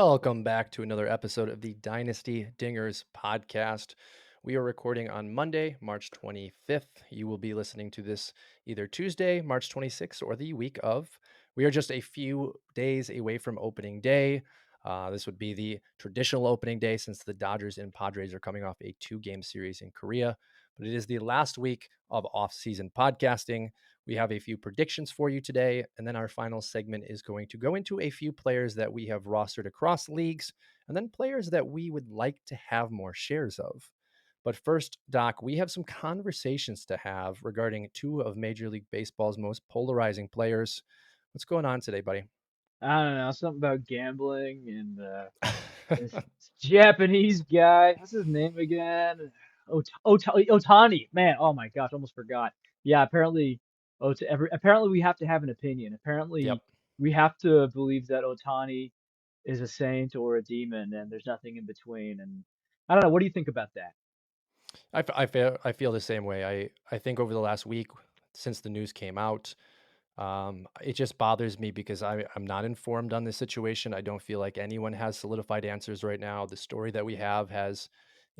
Welcome back to another episode of the Dynasty Dingers podcast. We are recording on Monday, March 25th. You will be listening to this either Tuesday, March 26th, or the week of. We are just a few days away from opening day. This would be the traditional opening day since the Dodgers and Padres are coming off a two-game series in Korea. But it is the last week of off-season podcasting. We have a few predictions for you today, and then our final segment is going to go into a few players that we have rostered across leagues, and then players that we would like to have more shares of. But first, Doc, we have some conversations to have regarding two of Major League Baseball's most polarizing players. What's going on today, buddy? I don't know, something about gambling and this Japanese guy. What's his name again? Otani. Man, oh my gosh, almost forgot. Yeah, apparently we have to have an opinion. Yep. Apparently we have to believe that Otani is a saint or a demon, and there's nothing in between. And I don't know. What do you think about that? I feel the same way. I think over the last week, since the news came out, it just bothers me because I'm not informed on this situation. I don't feel like anyone has solidified answers right now. The story that we have has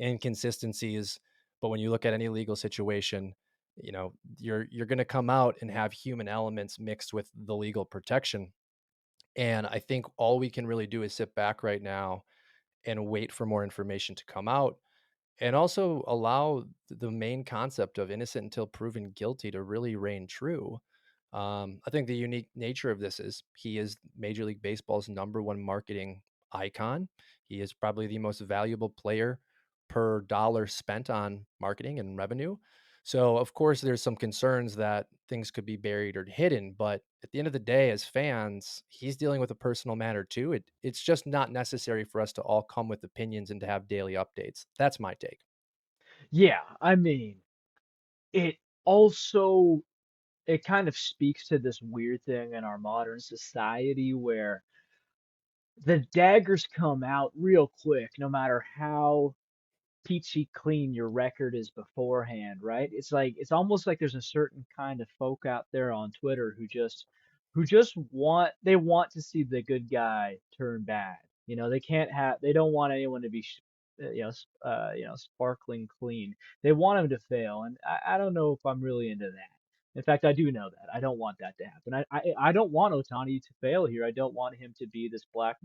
inconsistencies, but when you look at any legal situation, you're going to come out and have human elements mixed with the legal protection. And I think all we can really do is sit back right now and wait for more information to come out and also allow the main concept of innocent until proven guilty to really reign true. I think the unique nature of this is he is Major League Baseball's number one marketing icon. He is probably the most valuable player per dollar spent on marketing and revenue. So, of course, there's some concerns that things could be buried or hidden, but at the end of the day, as fans, he's dealing with a personal matter too. It's just not necessary for us to all come with opinions and to have daily updates. That's my take. Yeah, I mean, it also it kind of speaks to this weird thing in our modern society where the daggers come out real quick, no matter how peachy clean your record is beforehand, right? It's almost like there's a certain kind of folk out there on Twitter who just want to see the good guy turn bad. They don't want anyone to be sparkling clean. They want him to fail, and I don't know if I'm really into that. In fact, I do know that. I don't want that to happen. I don't want Otani to fail here. I don't want him to be this black,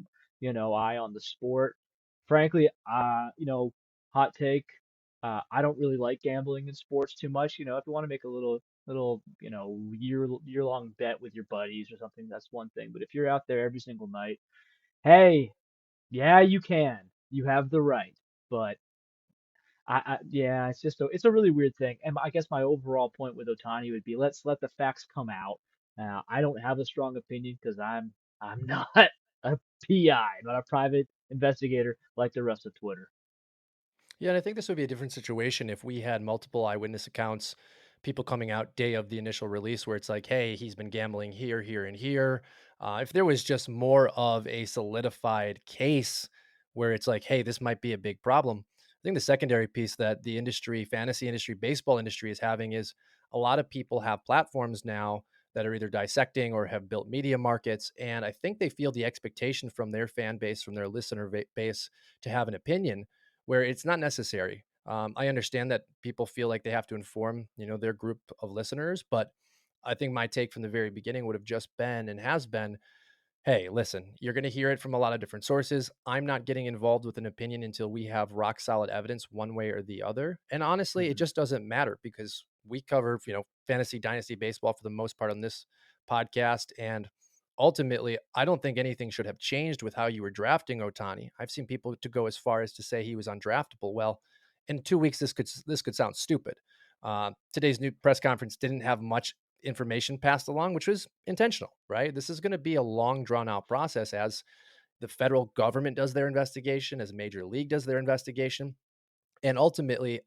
eye on the sport. Frankly, hot take. I don't really like gambling in sports too much. If you want to make a little, year long bet with your buddies or something, that's one thing. But if you're out there every single night, hey, yeah, you can. You have the right. But yeah, it's a really weird thing. And I guess my overall point with Otani would be let's let the facts come out. I don't have a strong opinion because I'm not a PI, not a private investigator like the rest of Twitter. Yeah, and I think this would be a different situation if we had multiple eyewitness accounts, people coming out day of the initial release, where it's like, hey, he's been gambling here, here, and here. If there was just more of a solidified case where it's like, hey, this might be a big problem. I think the secondary piece that the industry, fantasy industry, baseball industry is having is a lot of people have platforms now that are either dissecting or have built media markets. And I think they feel the expectation from their fan base, from their listener base to have an opinion where it's not necessary. I understand that people feel like they have to inform, their group of listeners, but I think my take from the very beginning would have just been and has been, hey, listen, you're going to hear it from a lot of different sources. I'm not getting involved with an opinion until we have rock solid evidence one way or the other. And honestly, it Mhm. just doesn't matter because we cover, fantasy dynasty baseball for the most part on this podcast. And ultimately, I don't think anything should have changed with how you were drafting Otani. I've seen people to go as far as to say he was undraftable. Well, in 2 weeks, this could sound stupid. Today's new press conference didn't have much information passed along, which was intentional, right? This is going to be a long, drawn out process as the federal government does their investigation, as Major League does their investigation. And ultimately,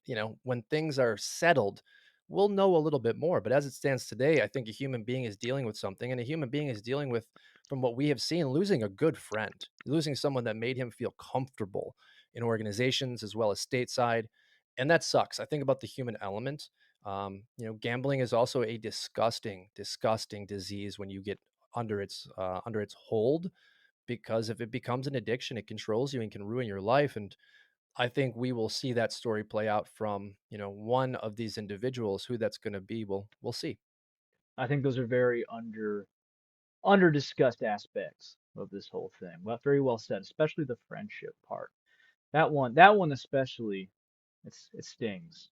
when things are settled, we'll know a little bit more. But as it stands today, I think a human being is dealing with something, and a human being is dealing with, from what we have seen, losing a good friend, losing someone that made him feel comfortable in organizations as well as stateside. And that sucks. I think about the human element. Gambling is also a disgusting, disgusting disease when you get under its hold, because if it becomes an addiction, it controls you and can ruin your life. And I think we will see that story play out from, one of these individuals. Who that's going to be, we'll see. I think those are very under discussed aspects of this whole thing. Well, very well said, especially the friendship part. That one especially, it stings.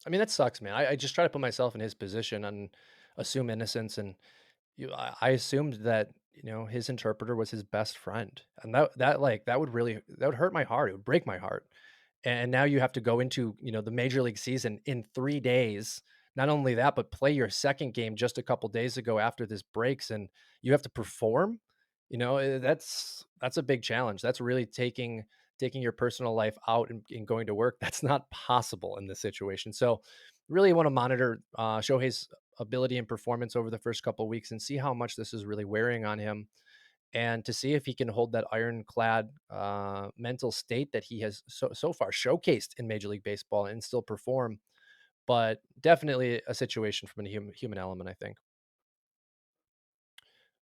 I mean, that sucks, man. I just try to put myself in his position and assume innocence. And I assumed that, his interpreter was his best friend, and that would really, that would hurt my heart. It would break my heart. And now you have to go into, the major league season in 3 days. Not only that, but play your second game just a couple days ago after this breaks, and you have to perform. That's a big challenge. That's really taking your personal life out and going to work. That's not possible in this situation. So, really want to monitor Shohei's ability and performance over the first couple of weeks and see how much this is really wearing on him, and to see if he can hold that ironclad mental state that he has so far showcased in Major League Baseball and still perform. But definitely a situation from a human element, I think.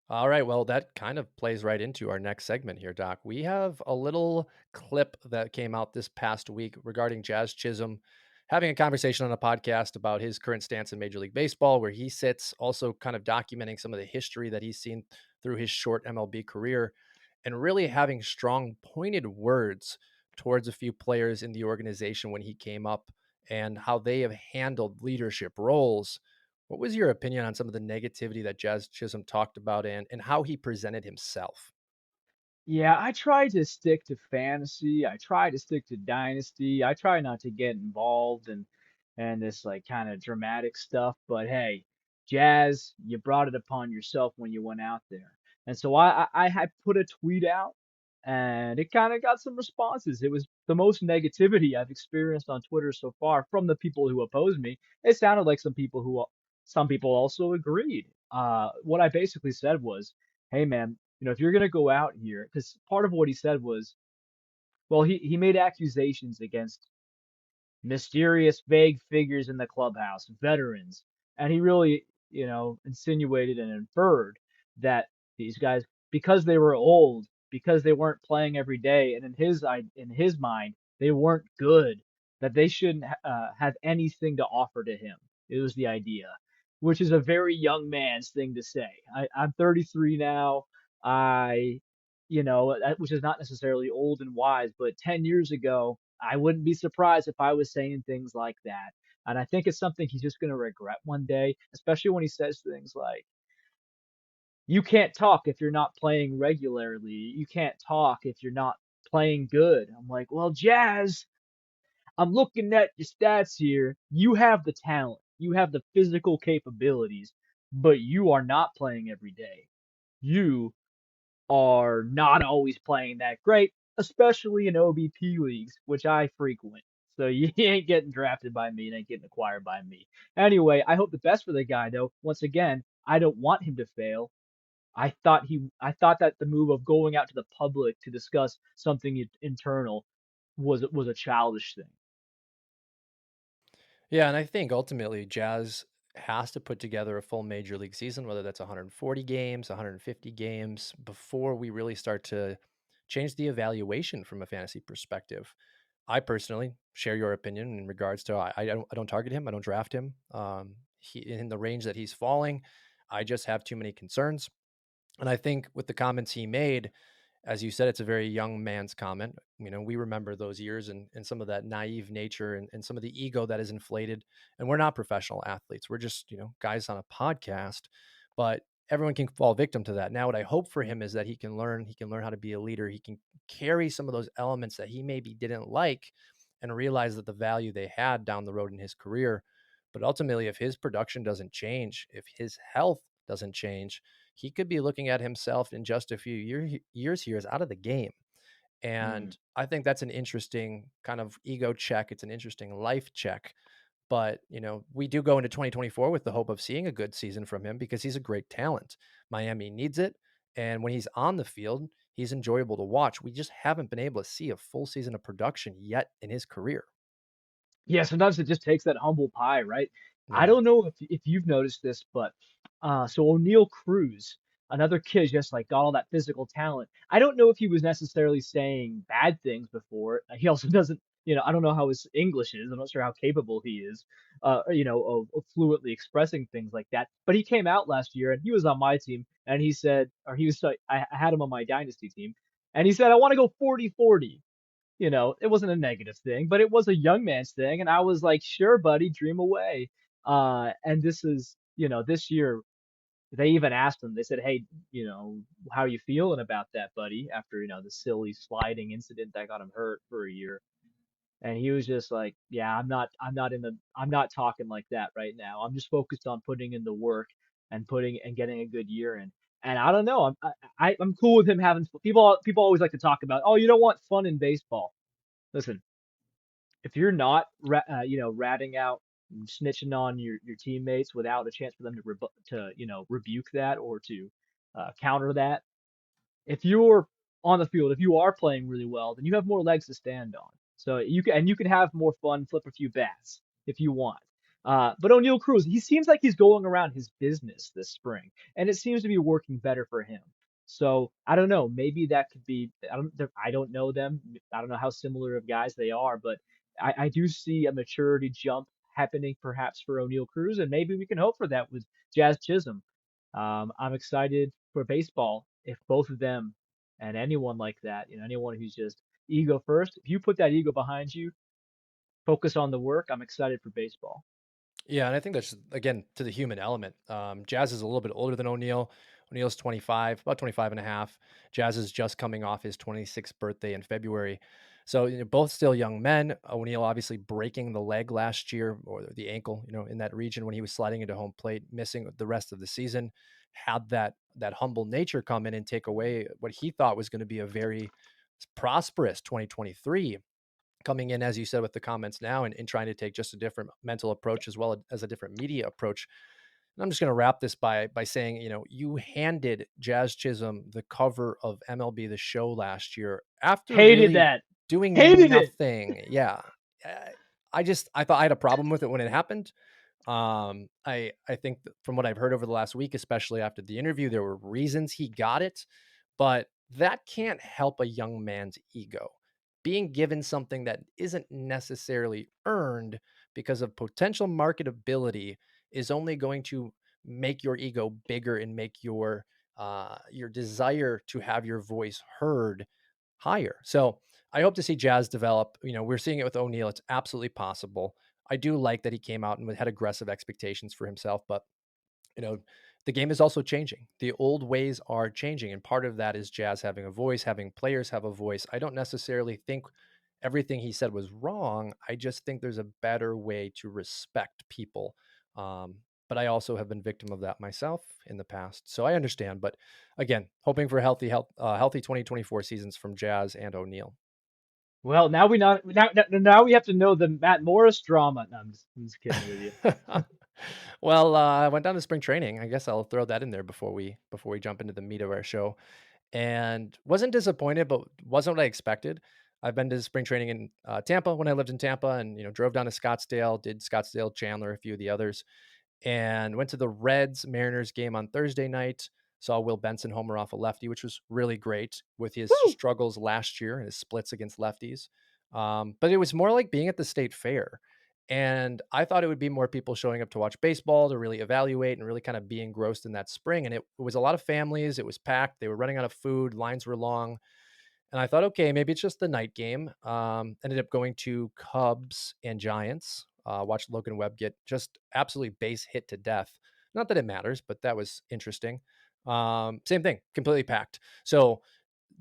All right. Well, that kind of plays right into our next segment here, Doc. We have a little clip that came out this past week regarding Jazz Chisholm having a conversation on a podcast about his current stance in Major League Baseball, where he sits, also kind of documenting some of the history that he's seen through his short MLB career, and really having strong, pointed words towards a few players in the organization when he came up and how they have handled leadership roles. What was your opinion on some of the negativity that Jazz Chisholm talked about, and how he presented himself? Yeah, I try to stick to fantasy. I try to stick to dynasty. I try not to get involved in this like kind of dramatic stuff. But hey, Jazz, you brought it upon yourself when you went out there. And so I had put a tweet out and it kind of got some responses. It was the most negativity I've experienced on Twitter so far from the people who oppose me. It sounded like some people also agreed. What I basically said was, hey man, if you're gonna go out here, because part of what he said was, well, he made accusations against mysterious, vague figures in the clubhouse, veterans. And he really, insinuated and inferred that these guys, because they were old, because they weren't playing every day, and in his mind, they weren't good, that they shouldn't have anything to offer to him. It was the idea, which is a very young man's thing to say. I'm 33 now. I, which is not necessarily old and wise, but 10 years ago, I wouldn't be surprised if I was saying things like that. And I think it's something he's just going to regret one day, especially when he says things like, you can't talk if you're not playing regularly. You can't talk if you're not playing good. I'm like, well, Jazz, I'm looking at your stats here. You have the talent, you have the physical capabilities, but you are not playing every day. You are not always playing that great, especially in OBP leagues, which I frequent. So you ain't getting drafted by me, and ain't getting acquired by me. Anyway, I hope the best for the guy though. Once again, I don't want him to fail. I thought that the move of going out to the public to discuss something internal was a childish thing. Yeah, and I think ultimately Jazz has to put together a full major league season, whether that's 140 games, 150 games, before we really start to change the evaluation from a fantasy perspective. I personally share your opinion in regards to I don't target him, I don't draft him. He in the range that he's falling, I just have too many concerns. And I think with the comments he made, as you said, it's a very young man's comment. We remember those years and some of that naive nature and some of the ego that is inflated. And we're not professional athletes. We're just, guys on a podcast, but everyone can fall victim to that. Now, what I hope for him is that he can learn how to be a leader. He can carry some of those elements that he maybe didn't like and realize that the value they had down the road in his career. But ultimately, if his production doesn't change, if his health doesn't change, he could be looking at himself in just a few years here as out of the game. Hmm. And I think that's an interesting kind of ego check. It's an interesting life check. But, we do go into 2024 with the hope of seeing a good season from him because he's a great talent. Miami needs it. And when he's on the field, he's enjoyable to watch. We just haven't been able to see a full season of production yet in his career. Yeah, sometimes it just takes that humble pie, right? I Yeah. don't know if you've noticed this, but so O'Neal Cruz. another kid just like got all that physical talent. I don't know if he was necessarily saying bad things before. He also doesn't, I don't know how his English is. I'm not sure how capable he is, of fluently expressing things like that. But he came out last year and he was on my team and he said, or he was, I had him on my dynasty team and he said, I want to go 40-40. It wasn't a negative thing, but it was a young man's thing. And I was like, sure, buddy, dream away. And this is, this year they even asked him, they said, hey, how are you feeling about that, buddy? After, the silly sliding incident that got him hurt for a year. And he was just like, yeah, I'm not talking like that right now. I'm just focused on putting in the work and getting a good year in. And I don't know. I'm cool with him having people always like to talk about, oh, you don't want fun in baseball. Listen, if you're not ratting out and snitching on your teammates without a chance for them to rebuke that or to counter that, if you're on the field, if you are playing really well, then you have more legs to stand on. So you can have more fun, flip a few bats if you want. But O'Neal Cruz, he seems like he's going around his business this spring, and it seems to be working better for him. So I don't know. Maybe that could be. I don't know them. I don't know how similar of guys they are, but I do see a maturity jump happening perhaps for O'Neal Cruz, and maybe we can hope for that with Jazz Chisholm. I'm excited for baseball if both of them and anyone like that, anyone who's just ego first, if you put that ego behind you, focus on the work, I'm excited for baseball. Yeah, and I think that's again to the human element. Jazz is a little bit older than O'Neal. O'Neal's 25, about 25 and a half. Jazz is just coming off his 26th birthday in February. So, both still young men. O'Neal obviously breaking the leg last year or the ankle, in that region when he was sliding into home plate, missing the rest of the season. Had that humble nature come in and take away what he thought was going to be a very prosperous 2023, coming in, as you said, with the comments now, and trying to take just a different mental approach as well as a different media approach. And I'm just going to wrap this by saying, you handed Jazz Chisholm the cover of MLB The Show last year after Hated really that. doing Hated it. nothing. Yeah. I thought I had a problem with it when it happened. I think that from what I've heard over the last week, especially after the interview, there were reasons he got it, but that can't help a young man's ego. Being given something that isn't necessarily earned because of potential marketability is only going to make your ego bigger and make your desire to have your voice heard higher. So I hope to see Jazz develop. We're seeing it with O'Neal. It's absolutely possible. I do like that he came out and had aggressive expectations for himself, but you know, the game is also changing. The old ways are changing. And part of that is Jazz having a voice, having players have a voice. I don't necessarily think everything he said was wrong. I just think there's a better way to respect people. But I also have been victim of that myself in the past. So I understand. But again, hoping for healthy 2024 seasons from Jazz and O'Neal. Well, now we have to know the Matt Morris drama. No, I'm just kidding with you. Well, I went down to spring training. I guess I'll throw that in there before we jump into the meat of our show. And wasn't disappointed, but wasn't what I expected. I've been to spring training in Tampa when I lived in Tampa, and drove down to Scottsdale, did Scottsdale, Chandler, a few of the others, and went to the Reds Mariners game on Thursday night. Saw Will Benson homer off a lefty, which was really great with his Woo! struggles last year and his splits against lefties. But it was more like being at the state fair. And I thought it would be more people showing up to watch baseball, to really evaluate and really kind of be engrossed in that spring. And it was a lot of families. It was packed. They were running out of food. Lines were long. And I thought, okay, maybe it's just the night game. Ended up going to Cubs and Giants. Watched Logan Webb get just absolutely base hit to death. Not that it matters, but that was interesting. Same thing, completely packed. So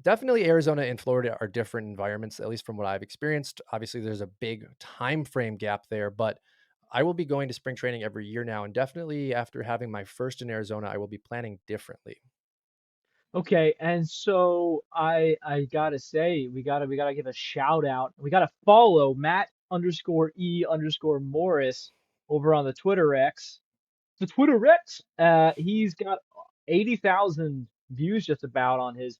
definitely Arizona and Florida are different environments, at least from what I've experienced. Obviously, there's a big time frame gap there, but I will be going to spring training every year now. And definitely after having my first in Arizona, I will be planning differently. Okay, and so I gotta say we gotta give a shout out. We gotta follow Matt_E_Morris over on the Twitter X. The Twitter X. He's got 80,000 views just about on his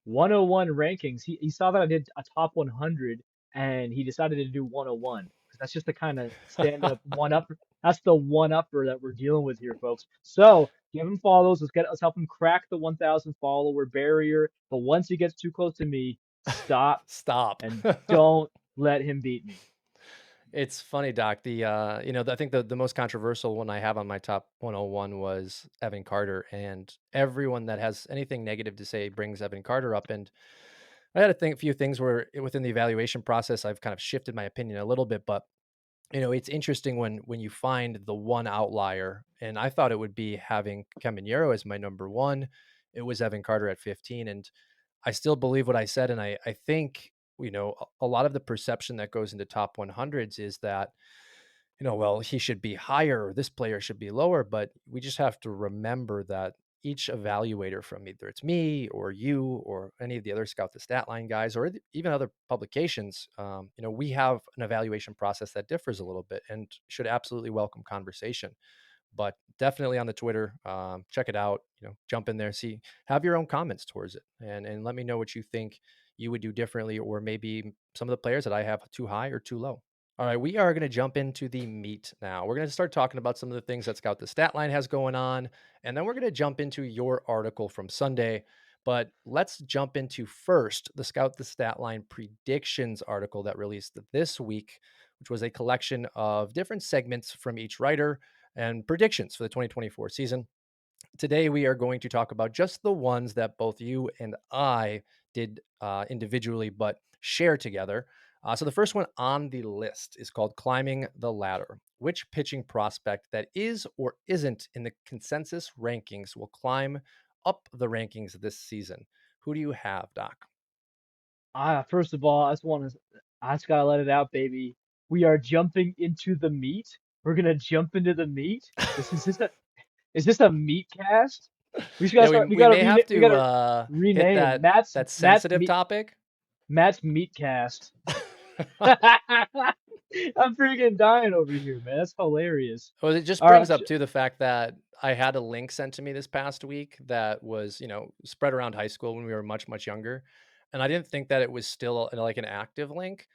101 rankings. He saw that I did a top 100 and he decided to do 101 because That's just the kind of stand-up one-up. That's the one-upper that we're dealing with here, folks. So give him follows. Let's help him crack the 1,000 follower barrier. But once he gets too close to me, stop Stop. and don't let him beat me. It's funny, Doc. I think the most controversial one I have on my top 101 was Evan Carter, and everyone that has anything negative to say brings Evan Carter up. And I had to think a few things where within the evaluation process, I've kind of shifted my opinion a little bit, but it's interesting when you find the one outlier, and I thought it would be having Caminero as my number one. It was Evan Carter at 15, and I still believe what I said, and I think a lot of the perception that goes into top 100s is that well, he should be higher or this player should be lower, but we just have to remember that each evaluator from either it's me or you or any of the other Scout the Stat Line guys or even other publications, we have an evaluation process that differs a little bit and should absolutely welcome conversation. But definitely on the Twitter, check it out. Jump in there, have your own comments towards it, and let me know what you think you would do differently, or maybe some of the players that I have too high or too low. All right, we are going to jump into the meat now. We're going to start talking about some of the things that Scout the Stat Line has going on, and then we're going to jump into your article from Sunday. But let's jump into first the Scout the Stat Line predictions article that released this week, which was a collection of different segments from each writer and predictions for the 2024 season. Today, we are going to talk about just the ones that both you and I did individually, but share together. So, the first one on the list is called Climbing the Ladder. Which pitching prospect that is or isn't in the consensus rankings will climb up the rankings this season? Who do you have, Doc? First of all, I just gotta let it out, baby. We are jumping into the meat. We're gonna jump into the meat. Is this a meat cast? We just gotta Yeah, we start. we may have We to gotta hit rename that sensitive topic. Matt's meat cast. I'm freaking dying over here, man. That's hilarious. Well, it just All right. brings up too the fact that I had a link sent to me this past week that was, spread around high school when we were much, much younger. And I didn't think that it was still like an active link.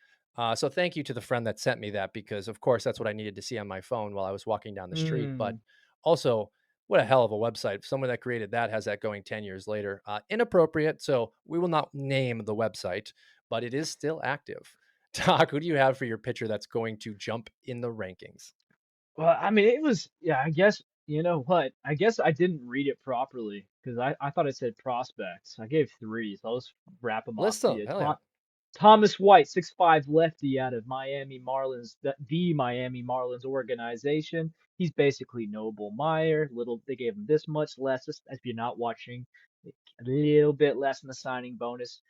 So thank you to the friend that sent me that because, of course, that's what I needed to see on my phone while I was walking down the street. But Mm. also, what a hell of a website. Someone that created that has that going 10 years later. Inappropriate. So we will not name the website, but it is still active. Doc, who do you have for your pitcher that's going to jump in the rankings? Well, I mean, it was, yeah, I guess, you know what? I guess I didn't read it properly because I thought it said prospects. I gave three, so I'll just wrap them off List to them. you. Hell yeah. Thomas White, 6'5" lefty out of Miami Marlins, the Miami Marlins organization. He's basically Noble Meyer. Little, they gave him this much less. If you're not watching, a little bit less in the signing bonus.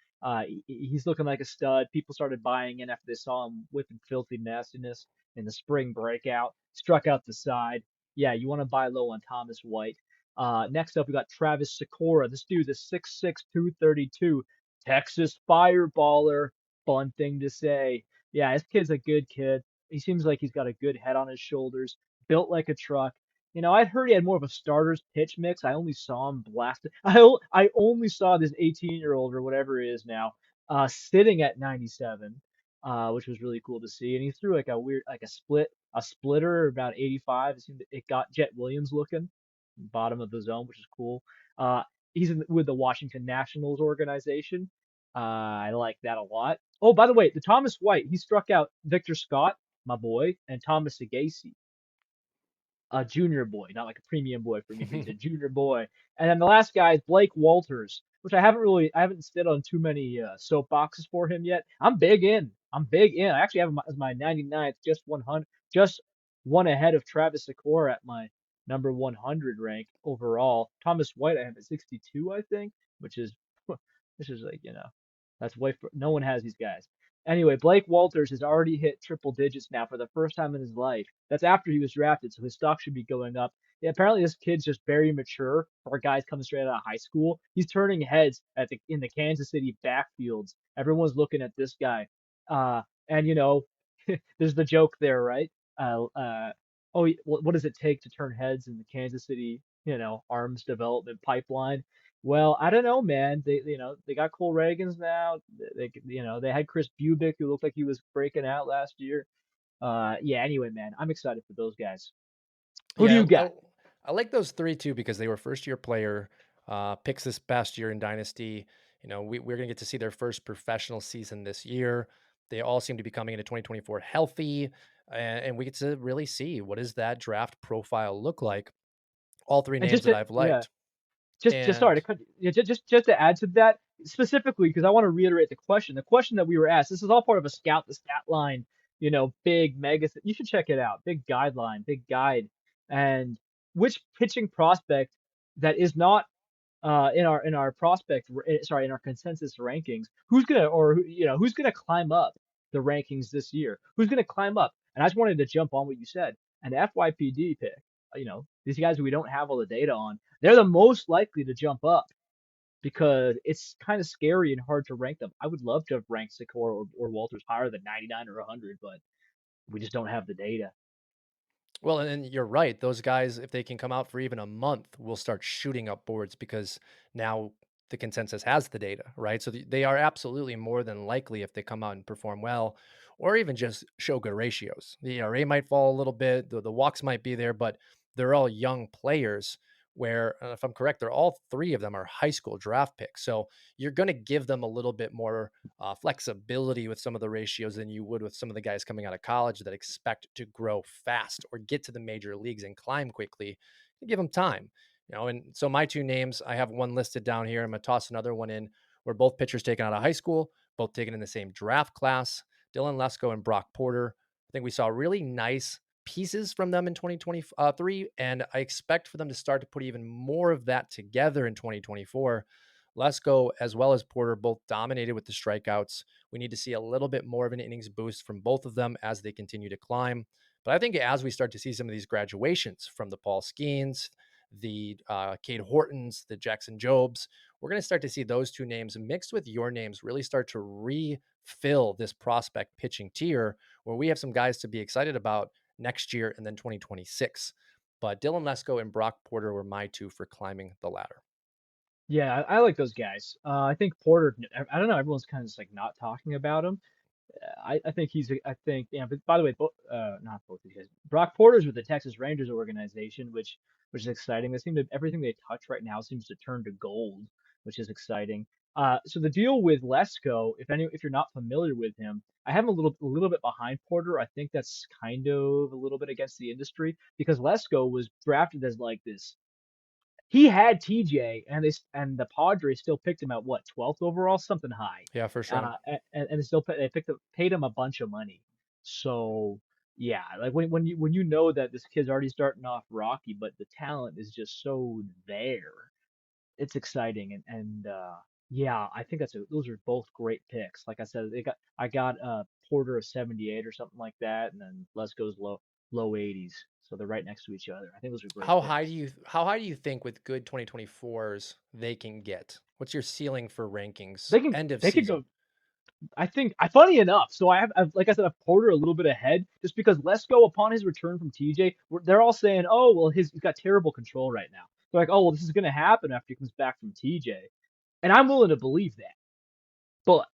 He's looking like a stud. People started buying in after they saw him whipping filthy nastiness in the spring breakout. Struck out the side. Yeah, you want to buy low on Thomas White. Next up, we got Travis Sikora. This dude's a 6'6", 232 Texas fireballer. Fun thing to say. Yeah, this kid's a good kid. He seems like he's got a good head on his shoulders, built like a truck. I'd heard he had more of a starter's pitch mix. I only saw him blasted. I only saw this 18-year-old or whatever he is now, sitting at 97, which was really cool to see. And he threw like a weird, like a splitter about 85. It got Jet Williams looking, bottom of the zone, which is cool. Uh, he's with the Washington Nationals organization. I like that a lot. Oh, by the way, the Thomas White, he struck out Victor Scott, my boy, and Thomas Sagasi, a junior boy, not like a premium boy for me, but he's a junior boy. And then the last guy is Blake Walters, which I haven't stood on too many soapboxes for him yet. I'm big in. I'm big in. I actually have him as my 99th, just 100, just one ahead of Travis Sikora at my number 100 rank overall. Thomas White I have at 62, I think, which is, which is like, that's no one has these guys. Anyway, Blake Walters has already hit triple digits now for the first time in his life. That's after he was drafted, so his stock should be going up. Yeah, apparently, this kid's just very mature for a guy coming straight out of high school. He's turning heads in the Kansas City backfields. Everyone's looking at this guy. And there's the joke there, right? Uh, uh, oh, what does it take to turn heads in the Kansas City, arms development pipeline? Well, I don't know, man. They got Cole Reagans now. They had Chris Bubick, who looked like he was breaking out last year. Yeah. Anyway, man, I'm excited for those guys. Who do Yeah, you got? I like those 3 too because they were first year player, picks this past year in Dynasty. You know, we're gonna get to see their first professional season this year. They all seem to be coming into 2024 healthy, and we get to really see what does that draft profile look like. All 3 And names that I've yeah, liked. just sorry And to cut. Yeah, just to add to that specifically because I want to reiterate the question. The question that we were asked. This is all part of a scout the stat line. Big mega. You should check it out. Big guideline, big guide, and which pitching prospect that is not in our sorry, in our consensus rankings, who's gonna or who's gonna climb up the rankings this year? Who's gonna climb up? And I just wanted to jump on what you said. An FYPD pick, these guys we don't have all the data on, they're the most likely to jump up because it's kind of scary and hard to rank them. I would love to have ranked Sikor or Walters higher than 99 or 100, but we just don't have the data. well, and you're right. Those guys, if they can come out for even a month, will start shooting up boards because now the consensus has the data, right? So they are absolutely more than likely if they come out and perform well, or even just show good ratios. The ERA might fall a little bit, the walks might be there, but they're all young players. Where, if I'm correct, they're all 3 of them are high school draft picks. So you're going to give them a little bit more flexibility with some of the ratios than you would with some of the guys coming out of college that expect to grow fast or get to the major leagues and climb quickly. You give them time, And so my 2 names, I have one listed down here. I'm gonna toss another one in. Where both pitchers taken out of high school, both taken in the same draft class. Dylan Lesko and Brock Porter. I think we saw really nice pieces from them in 2023, and I expect for them to start to put even more of that together in 2024. Lesko as well as Porter both dominated with the strikeouts. We need to see a little bit more of an innings boost from both of them as they continue to climb. But I think as we start to see some of these graduations from the Paul Skeens, the Cade Hortons, the Jackson Jobs, we're going to start to see those 2 names mixed with your names really start to refill this prospect pitching tier where we have some guys to be excited about next year and then 2026. But Dylan Lesko and Brock Porter were my 2 for climbing the ladder. Yeah, I like those guys. I think Porter. I don't know. Everyone's kind of just like not talking about him. I think I think, yeah, but by the way, not both these guys. Brock Porter's with the Texas Rangers organization, which is exciting. They seem to everything they touch right now seems to turn to gold, which is exciting. So the deal with Lesko, if you're not familiar with him, I have him a little bit behind Porter. I think that's kind of a little bit against the industry because Lesko was drafted as like this he had TJ, and the Padres still picked him at what 12th overall, something high, Yeah, first round. and they paid him a bunch of money. So yeah, like when you know that this kid's already starting off rocky, but the talent is just so there, it's exciting and yeah, I think those are both great picks. Like I said, I got Porter of 78 or something like that, and then Les goes low 80s, so they're right next to each other. I think those are great picks. How high do you think with good 2024s they can get? What's your ceiling for rankings They can end of they could season? go. I think, funny enough, so I've like I said, I've Porter a little bit ahead just because Lesko, upon his return from TJ, they're all saying, oh, well, he's got terrible control right now. They're like, oh, well, this is going to happen after he comes back from TJ. And I'm willing to believe that. But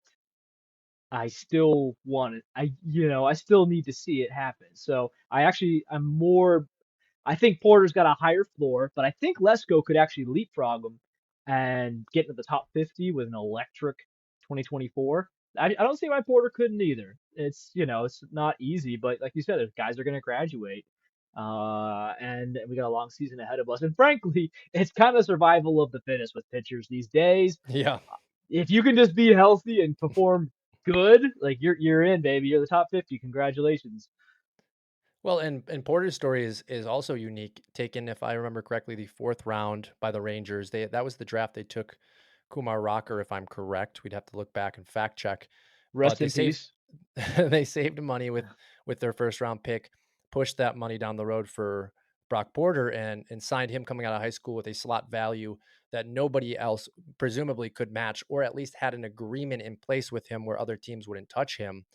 I still want it. I still need to see it happen. So I'm more I think Porter's got a higher floor, but I think Lesko could actually leapfrog him and get into the top 50 with an electric 2024. I don't see why Porter couldn't either. It's not easy, but like you said, there's guys are going to graduate, and we got a long season ahead of us. And frankly, it's kind of survival of the fittest with pitchers these days. Yeah. If you can just be healthy and perform good, like you're in, baby. You're the top 50. Congratulations. Well, and Porter's story is also unique. Taken, if I remember correctly, the 4th round by the Rangers. That was the draft they took Kumar Rocker, if I'm correct. We'd have to look back and fact check. But Rest they in saved peace. they saved money with their first round pick, pushed that money down the road for Brock Porter and signed him coming out of high school with a slot value that nobody else presumably could match, or at least had an agreement in place with him where other teams wouldn't touch him.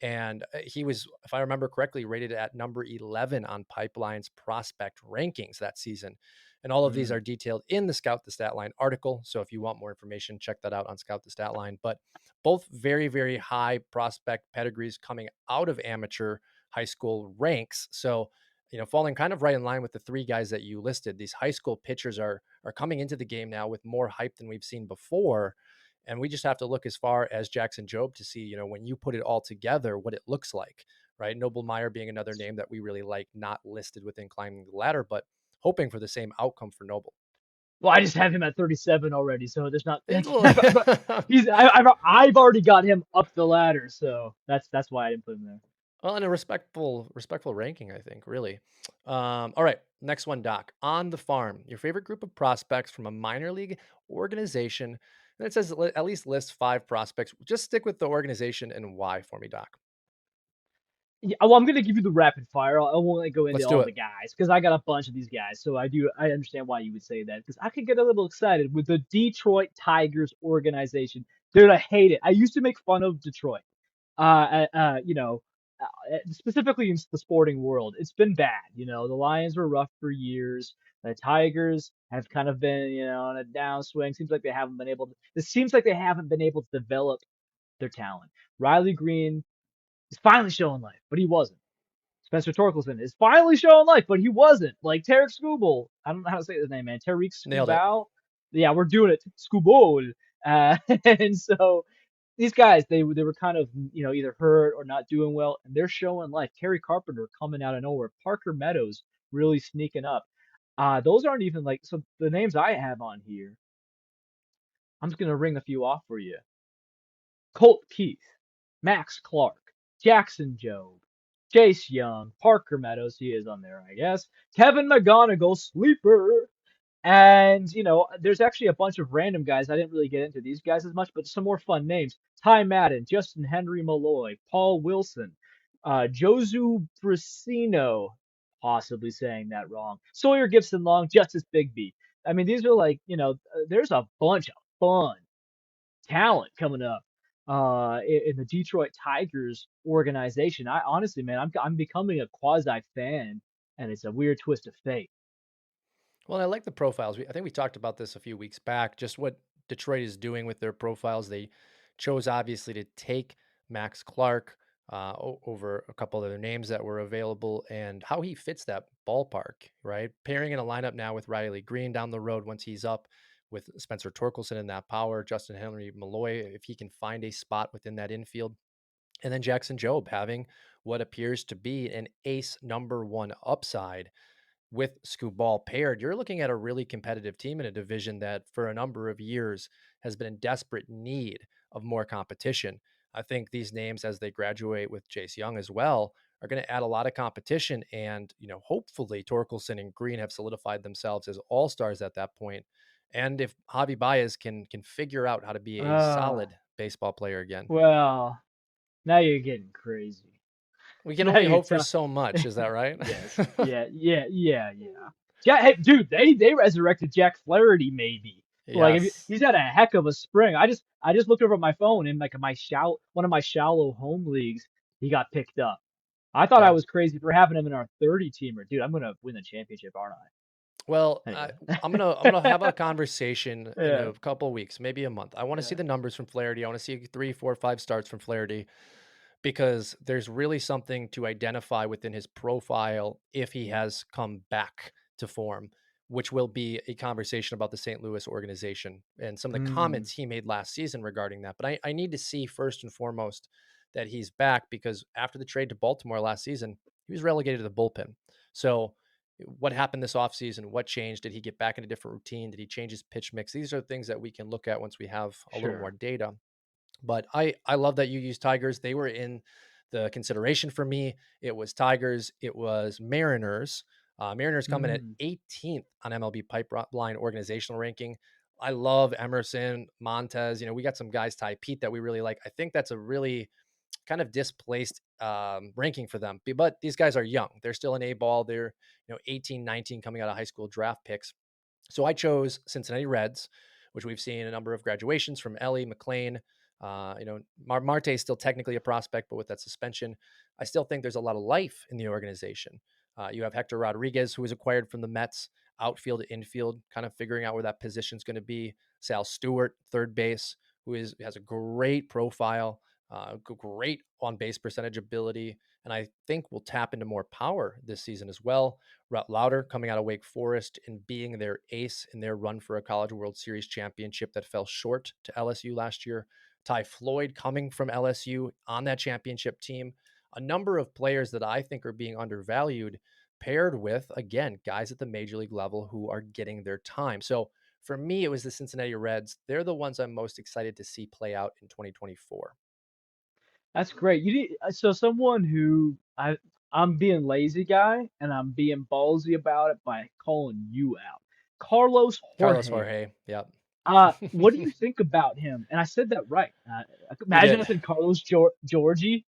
And he was, if I remember correctly, rated at number 11 on Pipeline's prospect rankings that season. And all of these Mm. are detailed in the Scout the Stat Line article. So if you want more information, check that out on Scout the Stat Line. But both very, very high prospect pedigrees coming out of amateur. high school ranks. So, falling kind of right in line with the three guys that you listed, these high school pitchers are coming into the game now with more hype than we've seen before. And we just have to look as far as Jackson Jobe to see, when you put it all together, what it looks like, right? Noble Meyer being another name that we really like, not listed within climbing the ladder, but hoping for the same outcome for Noble. Well, I just have him at 37 already, so there's not. Well, I've already got him up the ladder, so that's why I didn't put him there. well, and a respectful ranking, I think, really. All right, next one, Doc. On the farm, your favorite group of prospects from a minor league organization. And it says at least list 5 prospects. Just stick with the organization and why for me, Doc. Yeah, well, I'm gonna give you the rapid fire. I won't like, go into Let's do all the it. guys because I got a bunch of these guys. So I understand why you would say that because I could get a little excited with the Detroit Tigers organization. Dude, I hate it. I used to make fun of Detroit. Specifically in the sporting world, it's been bad. The Lions were rough for years. The Tigers have kind of been, on a downswing. Seems like they haven't been able to. It seems like they haven't been able to develop their talent. Riley Green is finally showing life, but he wasn't. Spencer Torkelson is finally showing life, but he wasn't. Like Tarek Skubal, I don't know how to say his name, man. Tariq Nailed it. Skubal. Yeah, we're doing it. Skubal. And so these guys, they were kind of, either hurt or not doing well, and they're showing life. Kerry Carpenter coming out of nowhere. Parker Meadows really sneaking up. Those aren't even like, so the names I have on here, I'm just gonna ring a few off for you. Colt Keith, Max Clark, Jackson Jobe, Chase Young, Parker Meadows, he is on there, I guess. Kevin McGonigal, sleeper. And, there's actually a bunch of random guys. I didn't really get into these guys as much, but some more fun names. Ty Madden, Justin Henry Malloy, Paul Wilson, Josu Brasino, possibly saying that wrong. Sawyer Gibson Long, Justice Bigby. I mean, these are like, there's a bunch of fun talent coming up in the Detroit Tigers organization. I honestly, man, I'm becoming a quasi fan, and it's a weird twist of fate. Well, I like the profiles. I think we talked about this a few weeks back, just what Detroit is doing with their profiles. They chose obviously to take Max Clark over a couple other names that were available and how he fits that ballpark, right? Pairing in a lineup now with Riley Green down the road once he's up with Spencer Torkelson in that power, Justin Henry Malloy, if he can find a spot within that infield. And then Jackson Jobe having what appears to be an ace number one upside with Scooball paired, you're looking at a really competitive team in a division that for a number of years has been in desperate need of more competition. I think these names, as they graduate with Chase Young as well, are going to add a lot of competition. And, hopefully Torkelson and Green have solidified themselves as all stars at that point. And if Javi Baez can figure out how to be a Uh, solid baseball player again, well, now you're getting crazy. we can Now only you're hope for tough. so much. Is that right? Yes. Yeah. Yeah. Yeah. Yeah. Yeah. Hey, dude, they resurrected Jack Flaherty. Maybe like if Yes. he's had a heck of a spring. I just looked over at my phone in like one of my shallow home leagues. He got picked up. I thought I Yeah. was crazy for having him in our 30 teamer. Dude, I'm gonna win the championship, aren't Well, I? I'm gonna have a conversation in Yeah. a couple weeks, maybe a month. I want to see Yeah. the numbers from Flaherty. I want to see 3, 4, 5 starts from Flaherty because there's really something to identify within his profile if he has come back to form, which will be a conversation about the St. Louis organization and some of the Hmm. comments he made last season regarding that. But I need to see first and foremost that he's back because after the trade to Baltimore last season, he was relegated to the bullpen. So what happened this offseason? What changed? Did he get back in a different routine? Did he change his pitch mix? These are things that we can look at once we have a little more Sure. data. But I love that you use Tigers. They were in the consideration for me. It was Tigers. It was Mariners. Mariners coming at Hmm. 18th on MLB Pipeline organizational ranking. I love Emerson, Montez. We got some guys, Ty Pete, that we really like. I think that's a really kind of displaced ranking for them. But these guys are young. They're still in A ball. They're 18, 19 coming out of high school draft picks. So I chose Cincinnati Reds, which we've seen a number of graduations from Ellie, McLean. Marte is still technically a prospect, but with that suspension, I still think there's a lot of life in the organization. You have Hector Rodriguez, who was acquired from the Mets, outfield to infield, kind of figuring out where that position is going to be. Sal Stewart, third base, who has a great profile. Great on base percentage ability, and I think will tap into more power this season as well. Rhett Lauder coming out of Wake Forest and being their ace in their run for a College World Series championship that fell short to LSU last year. Ty Floyd coming from LSU on that championship team. A number of players that I think are being undervalued, paired with, again, guys at the major league level who are getting their time. So for me, it was the Cincinnati Reds. They're the ones I'm most excited to see play out in 2024. That's great. You need so someone who I'm being lazy guy and I'm being ballsy about it by calling you out. Carlos Carlos Jorge. Jorge. Yep. What do you think about him? And I said that right. You Imagine I did. said Georgie.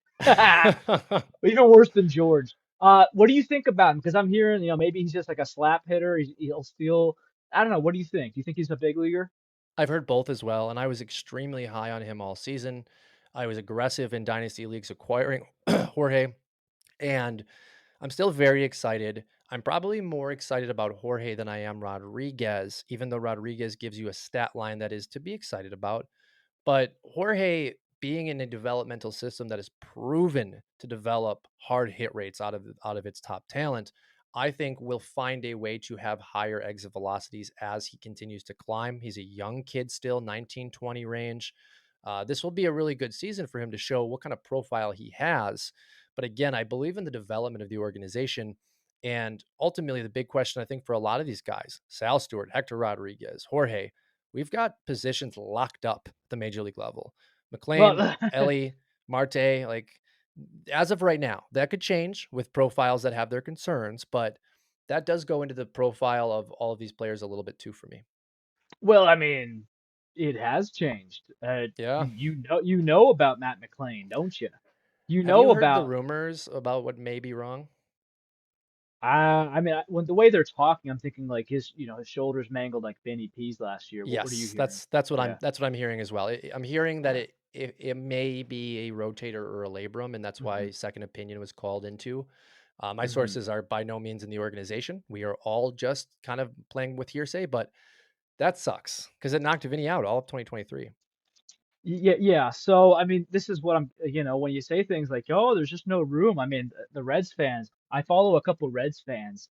Even worse than George. What do you think about him? Because I'm hearing, maybe he's just like a slap hitter. He'll steal. I don't know. What do you think? Do you think he's a big leaguer? I've heard both as well, and I was extremely high on him all season. I was aggressive in dynasty leagues acquiring Jorge, and I'm still very excited. I'm probably more excited about Jorge than I am Rodriguez, even though Rodriguez gives you a stat line that is to be excited about. But Jorge being in a developmental system that is proven to develop hard hit rates out of its top talent, I think will find a way to have higher exit velocities as he continues to climb. He's a young kid still, 19-20 range. This will be a really good season for him to show what kind of profile he has. But again, I believe in the development of the organization. And ultimately, the big question I think for a lot of these guys, Sal Stewart, Hector Rodriguez, Jorge, we've got positions locked up at the major league level. McLean, Well, Ellie, Marte, like as of right now, that could change with profiles that have their concerns, but that does go into the profile of all of these players a little bit too for me. well, I mean, it has changed. Yeah. You know about Matt McClain, don't you? You Have you know heard the about. rumors about what may be wrong? I mean, when the way they're talking, I'm thinking like his shoulders mangled like Benny P's last year. What are you Yes, hearing? that's what I'm Yeah. that's what I'm hearing as well. I'm hearing that it may be a rotator or a labrum, and that's Hmm. why second opinion was called into. My Hmm. sources are by no means in the organization. We are all just kind of playing with hearsay, but that sucks because it knocked Vinny out all of 2023. Yeah, yeah. So, I mean, this is what when you say things like, "Oh, there's just no room." I mean, the Reds fans. I follow a couple Reds fans.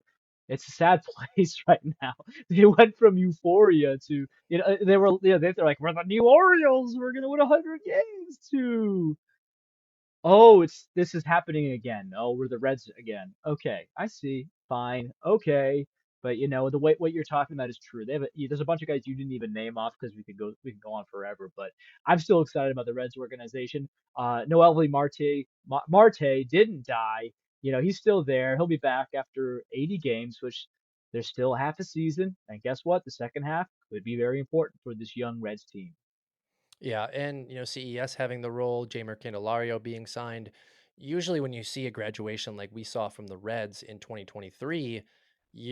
It's a sad place right now. They went from euphoria to, they're like, "We're the new Orioles. We're gonna win 100 games," to oh, this is happening again. Oh, we're the Reds again. Okay, I see. Fine. Okay. But the way what you're talking about is true. There's a bunch of guys you didn't even name off because we can go on forever. But I'm still excited about the Reds organization. Noelvi Marte didn't die. He's still there. He'll be back after 80 games, which there's still half a season. And guess what? The second half could be very important for this young Reds team. Yeah, and CES having the role, Jamer Candelario being signed. Usually, when you see a graduation like we saw from the Reds in 2023,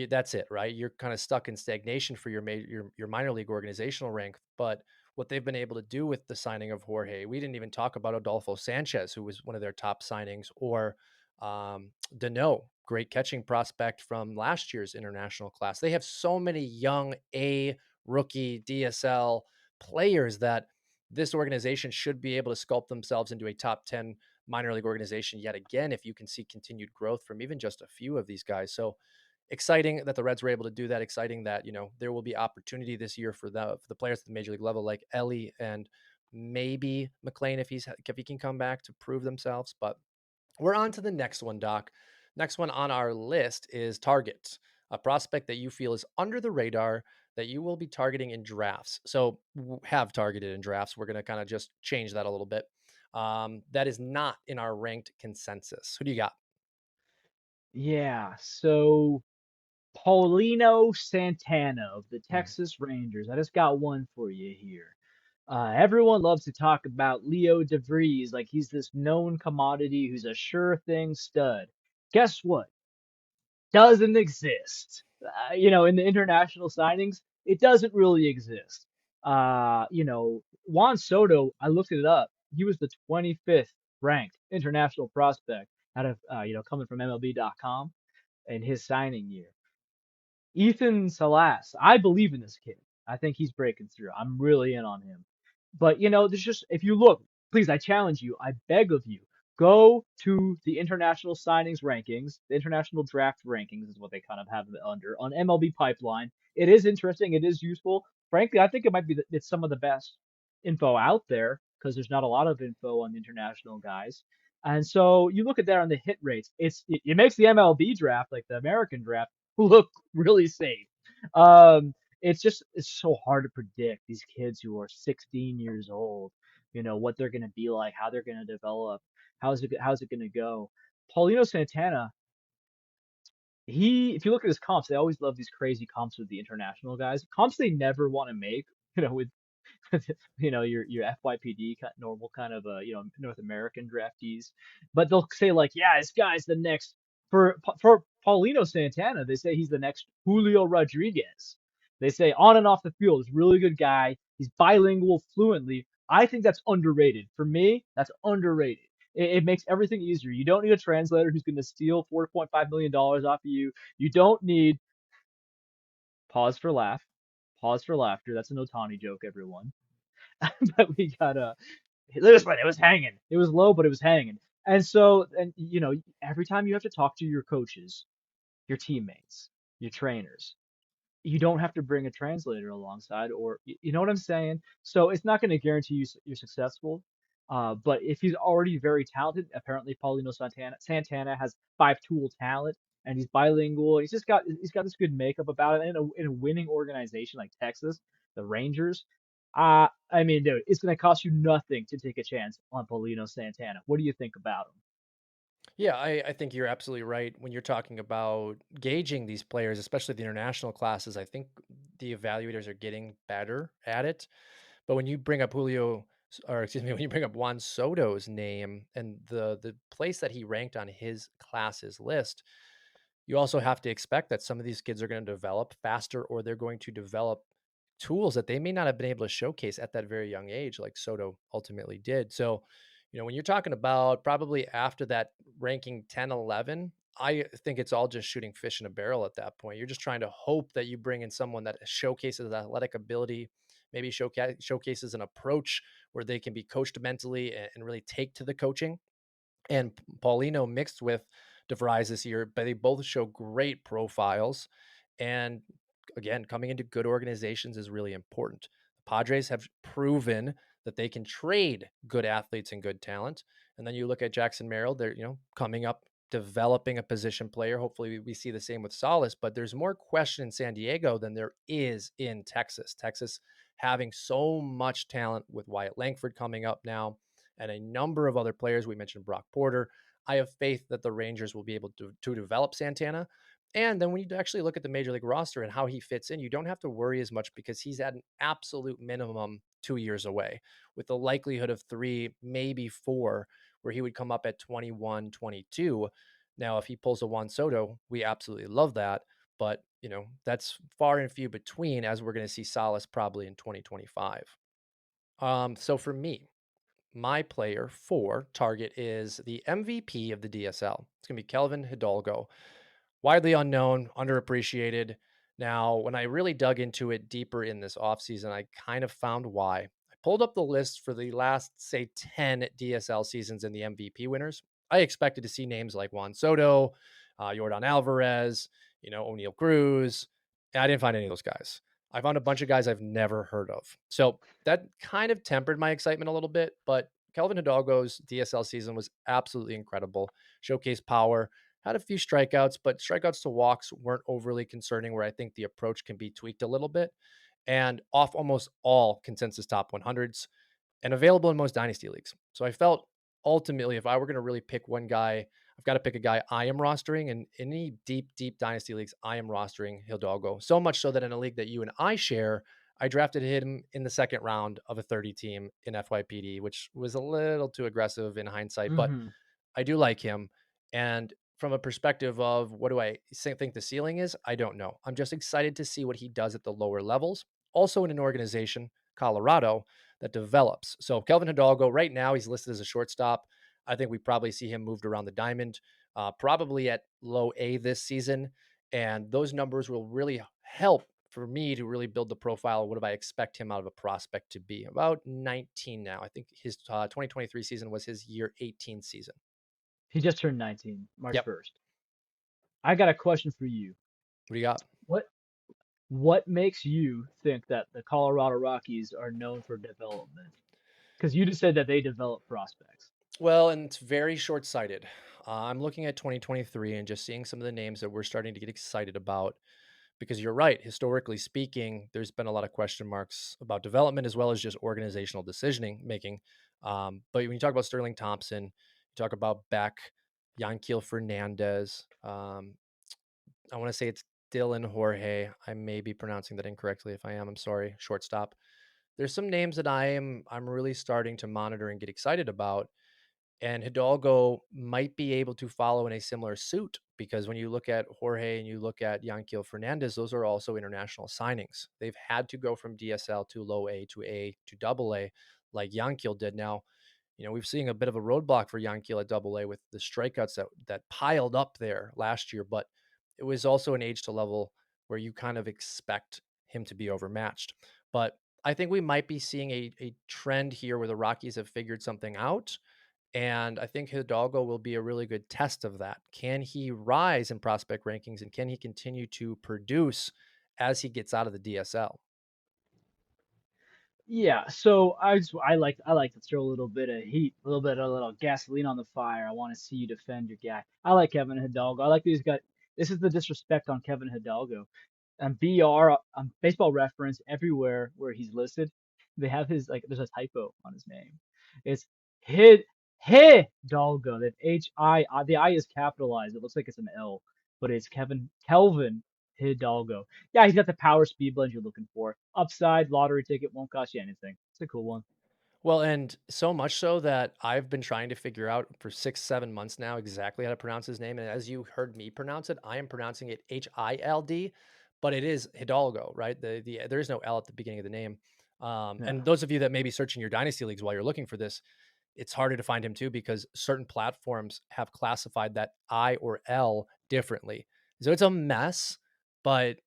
that's it, right? You're kind of stuck in stagnation for your minor league organizational rank. But what they've been able to do with the signing of Jorge, we didn't even talk about Adolfo Sanchez, who was one of their top signings, or Dano, great catching prospect from last year's international class. They have so many young A rookie DSL players that this organization should be able to sculpt themselves into a top 10 minor league organization yet again if you can see continued growth from even just a few of these guys. So exciting that the Reds were able to do that. Exciting that, there will be opportunity this year for the players at the major league level like Ellie and maybe McLean if he can come back to prove themselves. But we're on to the next one, Doc. Next one on our list is Target, a prospect that you feel is under the radar that you will be targeting in drafts. So have targeted in drafts. We're going to kind of just change that a little bit. That is not in our ranked consensus. Who do you got? Yeah. So. Paulino Santana of the Mm. Texas Rangers. I just got one for you here. Everyone loves to talk about Leo DeVries like he's this known commodity who's a sure thing stud. Guess what? Doesn't exist. In the international signings, it doesn't really exist. Juan Soto, I looked it up. He was the 25th ranked international prospect out of, coming from MLB.com in his signing year. Ethan Salas, I believe in this kid. I think he's breaking through. I'm really in on him. But there's just if you look, please, I challenge you, I beg of you, go to the international signings rankings, the international draft rankings is what they kind of have it under on MLB Pipeline. It is interesting, it is useful. Frankly, I think it might be it's some of the best info out there because there's not a lot of info on the international guys. And so you look at that on the hit rates, it makes the MLB draft, like the American draft, look really safe. It's so hard to predict these kids who are 16 years old, what they're going to be like, how they're going to develop, how's it going to go. Paulino Santana, if you look at his comps, they always love these crazy comps with the international guys, comps they never want to make, with your FYPD normal kind of North American draftees, but they'll say like, yeah, this guy's the next for Paulino Santana. They say he's the next Julio Rodriguez. They say on and off the field, he's a really good guy. He's bilingual fluently. I think that's underrated. For me, that's underrated. It makes everything easier. You don't need a translator who's going to steal $4.5 million off of you. You don't need pause for laugh, pause for laughter. That's an Otani joke, everyone. But we got this one. It was hanging. It was low, but it was hanging. And so, and every time you have to talk to your coaches, your teammates, your trainers, you don't have to bring a translator alongside, or you know what I'm saying. So it's not going to guarantee you're successful. But if he's already very talented, apparently Paulino Santana has five-tool talent, and he's bilingual. He's got this good makeup about it. In a winning organization like Texas, the Rangers. I mean, dude, it's going to cost you nothing to take a chance on Paulino Santana. What do you think about him? Yeah, I think you're absolutely right when you're talking about gauging these players, especially the international classes. I think the evaluators are getting better at it. But when you bring up or excuse me, when you bring up Juan Soto's name and the place that he ranked on his class's list, you also have to expect that some of these kids are going to develop faster, or they're going to develop tools that they may not have been able to showcase at that very young age, like Soto ultimately did. So, when you're talking about probably after that ranking 10, 11, I think it's all just shooting fish in a barrel at that point. You're just trying to hope that you bring in someone that showcases athletic ability, maybe showcases an approach where they can be coached mentally and really take to the coaching. And Paulino mixed with DeVries this year, but they both show great profiles. And again, coming into good organizations is really important. The Padres have proven that they can trade good athletes and good talent. And then you look at Jackson Merrill, they're, coming up, developing a position player. Hopefully we see the same with Salas, but there's more question in San Diego than there is in Texas. Texas having so much talent with Wyatt Langford coming up now and a number of other players. We mentioned Brock Porter. I have faith that the Rangers will be able to develop Santana. And then when you actually look at the major league roster and how he fits in, you don't have to worry as much because he's at an absolute minimum 2 years away, with the likelihood of 3, maybe 4, where he would come up at 21, 22. Now, if he pulls a Juan Soto, we absolutely love that. But, that's far and few between, as we're going to see Salas probably in 2025. So for me, my player for target is the MVP of the DSL. It's going to be Kelvin Hidalgo. Widely unknown, underappreciated. Now, when I really dug into it deeper in this offseason, I kind of found why. I pulled up the list for the last, say, 10 DSL seasons in the MVP winners. I expected to see names like Juan Soto, Jordan Alvarez, O'Neill Cruz. I didn't find any of those guys. I found a bunch of guys I've never heard of. So that kind of tempered my excitement a little bit, but Kelvin Hidalgo's DSL season was absolutely incredible. Showcased power, had a few strikeouts, but strikeouts to walks weren't overly concerning, where I think the approach can be tweaked a little bit. And off almost all consensus top 100s and available in most dynasty leagues. So I felt ultimately, if I were going to really pick one guy, I've got to pick a guy I am rostering. And in any deep, deep dynasty leagues, I am rostering Hidalgo. So much so that in a league that you and I share, I drafted him in the second round of a 30 team in FYPD, which was a little too aggressive in hindsight, but Hmm. I do like him. And from a perspective of what do I think the ceiling is, I don't know. I'm just excited to see what he does at the lower levels. Also in an organization, Colorado, that develops. So Kelvin Hidalgo, right now, he's listed as a shortstop. I think we probably see him moved around the diamond, probably at low A this season. And those numbers will really help for me to really build the profile, what do I expect him out of a prospect to be? About 19 now. I think his 2023 season was his year 18 season. He just turned 19, March Yep. 1st. I got a question for you. What do you got? What what makes you think that the Colorado Rockies are known for development? Because you just said that they develop prospects. Well, and it's very short sighted. I'm looking at 2023 and just seeing some of the names that we're starting to get excited about because you're right. Historically speaking, there's been a lot of question marks about development as well as just organizational decisioning making. But when you talk about Sterling Thompson, you talk about Beck, Yanquiel Fernandez. I want to say it's Dylan Jorge. I may be pronouncing that incorrectly. If I am, I'm sorry. Shortstop. There's some names that I'm really starting to monitor and get excited about, and Hidalgo might be able to follow in a similar suit because when you look at Jorge and you look at Yanquiel Fernandez, those are also international signings. They've had to go from DSL to low A to double A, like Yanquiel did. Now, we've seen a bit of a roadblock for Yanquiel at double A with the strikeouts that piled up there last year, but it was also an age to level where you kind of expect him to be overmatched. But I think we might be seeing a trend here where the Rockies have figured something out, and I think Hidalgo will be a really good test of that. Can he rise in prospect rankings and can he continue to produce as he gets out of the DSL? Yeah, so I like to throw a little bit of heat, a little gasoline on the fire. I want to see you defend your guy. I like Kevin Hidalgo. I like these guys. This is the disrespect on Kevin Hidalgo. And BR on Baseball Reference everywhere where he's listed, they have his like there's a typo on his name. It's Hid Hidalgo. That the I is capitalized. It looks like it's an L, but it's Kelvin Hidalgo. Yeah, he's got the power speed blend you're looking for. Upside, lottery ticket, won't cost you anything. It's a cool one. Well, and so much so that I've been trying to figure out for 6, 7 months now exactly how to pronounce his name. And as you heard me pronounce it, I am pronouncing it Hild, but it is Hidalgo, right? There is no L at the beginning of the name. Yeah. And those of you that may be searching your dynasty leagues while you're looking for this, it's harder to find him too because certain platforms have classified that I or L differently. So it's a mess. But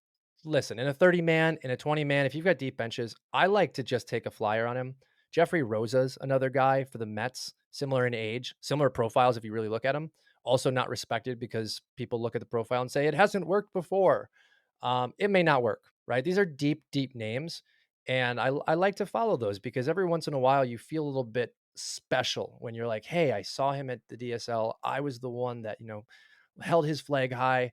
listen, in a 30 man, in a 20 man, if you've got deep benches, I like to just take a flyer on him. Jeffrey Rosa's another guy for the Mets, similar in age, similar profiles if you really look at him. Also not respected because people look at the profile and say it hasn't worked before. It may not work, right? These are deep, deep names. And I like to follow those because every once in a while you feel a little bit special when you're like, hey, I saw him at the DSL. I was the one that, held his flag high,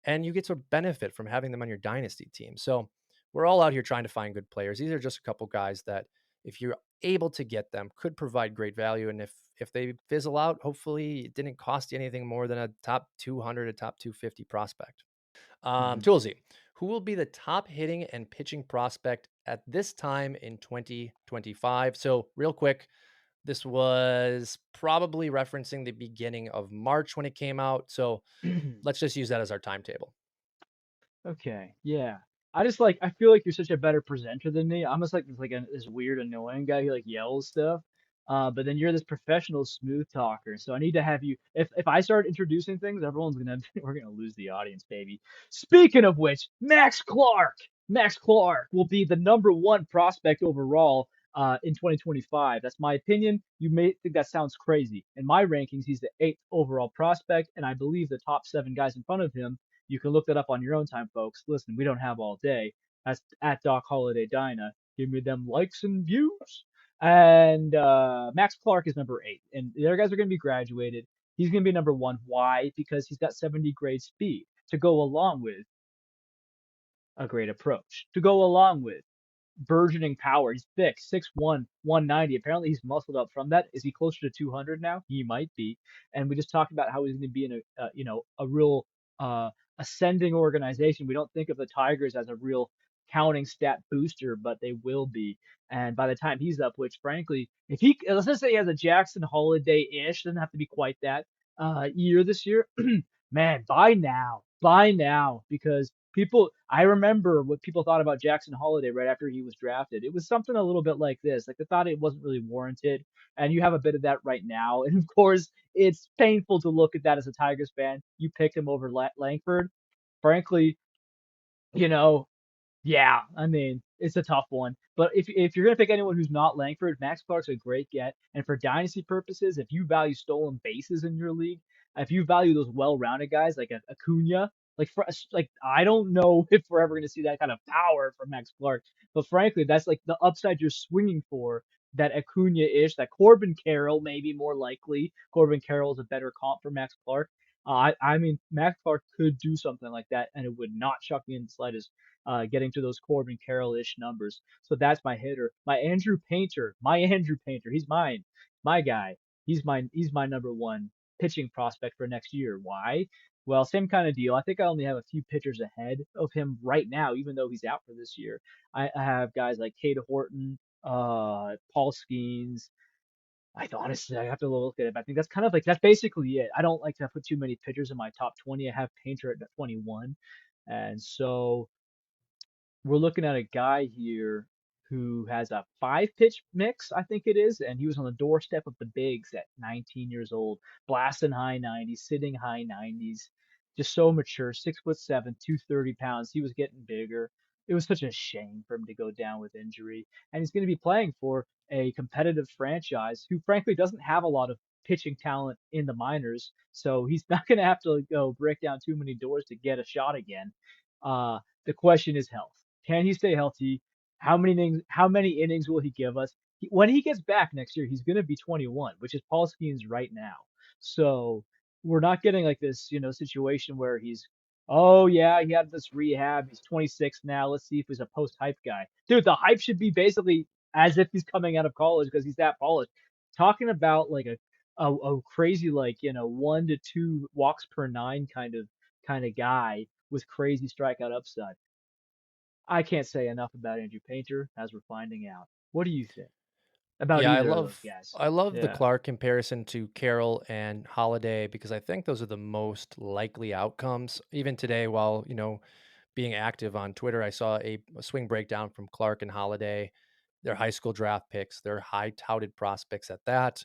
and you get to benefit from having them on your dynasty team. So we're all out here trying to find good players. These are just a couple guys that, if you're able to get them, could provide great value. And if they fizzle out, hopefully it didn't cost you anything more than a top 200, a top 250 prospect. Hmm. Toolsy, who will be the top hitting and pitching prospect at this time in 2025? So real quick, this was probably referencing the beginning of March when it came out. So let's just use that as our timetable. Okay, yeah. I feel like you're such a better presenter than me. I'm just like this weird annoying guy who like yells stuff. But then you're this professional smooth talker. So I need to have you if I start introducing things, everyone's gonna we're gonna lose the audience, baby. Speaking of which, Max Clark. Max Clark will be the number one prospect overall in 2025. That's my opinion. You may think that sounds crazy. In my rankings, he's the eighth overall prospect, and I believe the top seven guys in front of him, you can look that up on your own time, folks. Listen, we don't have all day. That's at Doc Holiday Dyna. Give me them likes and views. And Max Clark is number eight. And the other guys are going to be graduated. He's going to be number one. Why? Because he's got 70 grade speed to go along with a great approach, to go along with burgeoning power. He's thick, 6'1", 190. Apparently, he's muscled up from that. Is he closer to 200 now? He might be. And we just talked about how he's going to be in a real uh, ascending organization. We don't think of the Tigers as a real counting stat booster, but they will be. And by the time he's up, which frankly, if he let's just say he has a Jackson Holiday-ish, doesn't have to be quite that year this year, man, buy now, because I remember what people thought about Jackson Holiday right after he was drafted. It was something a little bit like this. Like they thought it wasn't really warranted. And you have a bit of that right now. And of course, it's painful to look at that as a Tigers fan. You picked him over Langford. Frankly, you know, Yeah, I mean, it's a tough one. But if you're gonna pick anyone who's not Langford, Max Clark's a great get. And for dynasty purposes, if you value stolen bases in your league, if you value those well-rounded guys like a Acuna, like I don't know if we're ever gonna see that kind of power from Max Clark. But frankly, that's like the upside you're swinging for. That Acuna-ish, that Corbin Carroll maybe more likely. Corbin Carroll is a better comp for Max Clark. I mean, Max Clark could do something like that, and it would not shock me in the slightest getting to those Corbin Carroll-ish numbers. So that's my hitter. My Andrew Painter, he's mine, my guy. He's my number one pitching prospect for next year. Why? Well, same kind of deal. I think I only have a few pitchers ahead of him right now, even though he's out for this year. I have guys like Cade Horton, Paul Skeens. Honestly, I have to look at it. But I think that's kind of like that's basically it. I don't like to put too many pitchers in my top 20. I have Painter at 21, and so we're looking at a guy here who has a 5 pitch mix, I think it is, and he was on the doorstep of the bigs at 19 years old, blasting high 90s, sitting high 90s, just so mature, 6'7", 230 pounds. He was getting bigger. It was such a shame for him to go down with injury, and he's going to be playing for a competitive franchise who, frankly, doesn't have a lot of pitching talent in the minors, so he's not going to have to go break down too many doors to get a shot again. The question is health. Can he stay healthy? How many innings will he give us? When he gets back next year, he's going to be 21, which is Paul Skeens right now. So we're not getting like this, situation where oh yeah, he had this rehab. He's 26 now. Let's see if he's a post-hype guy. Dude, the hype should be basically as if he's coming out of college because he's that polished. Talking about like a crazy 1 to 2 walks per nine kind of guy with crazy strikeout upside. I can't say enough about Andrew Painter as we're finding out. What do you think about Yeah, I either of those love guys? I love the Yeah. Clark comparison to Carroll and Holiday because I think those are the most likely outcomes. Even today, while being active on Twitter, I saw a swing breakdown from Clark and Holiday, their high school draft picks, their high touted prospects at that.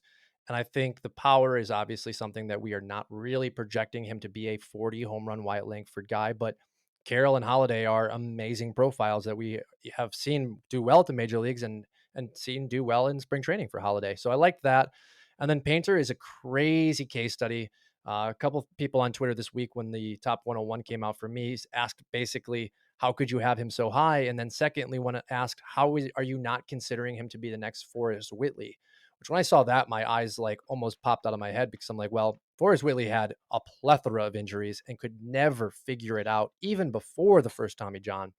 And I think the power is obviously something that we are not really projecting him to be a 40 home run Wyatt Langford guy, but Carroll and Holiday are amazing profiles that we have seen do well at the major leagues and seen do well in spring training for Holiday. So I like that. And then Painter is a crazy case study. A couple of people on Twitter this week, when the top 101 came out for me, asked basically, how could you have him so high? And then secondly, when asked, are you not considering him to be the next Forrest Whitley? Which when I saw that, my eyes like almost popped out of my head because I'm like, well, Forrest Whitley had a plethora of injuries and could never figure it out even before the first Tommy John.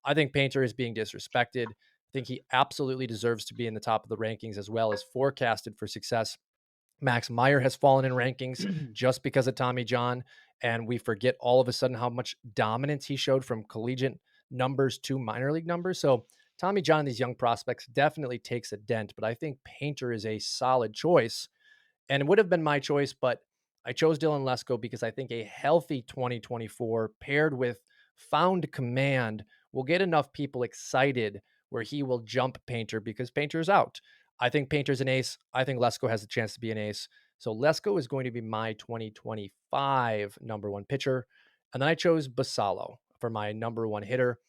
I think Painter is being disrespected. I think he absolutely deserves to be in the top of the rankings as well as forecasted for success. Max Meyer has fallen in rankings just because of Tommy John, and we forget all of a sudden how much dominance he showed from collegiate numbers to minor league numbers. So Tommy John, these young prospects, definitely takes a dent, but I think Painter is a solid choice and it would have been my choice, but I chose Dylan Lesko because I think a healthy 2024 paired with found command will get enough people excited where he will jump Painter because Painter's out. I think Painter's an ace. I think Lesko has a chance to be an ace. So Lesko is going to be my 2025 number one pitcher. And then I chose Basallo for my number one hitter.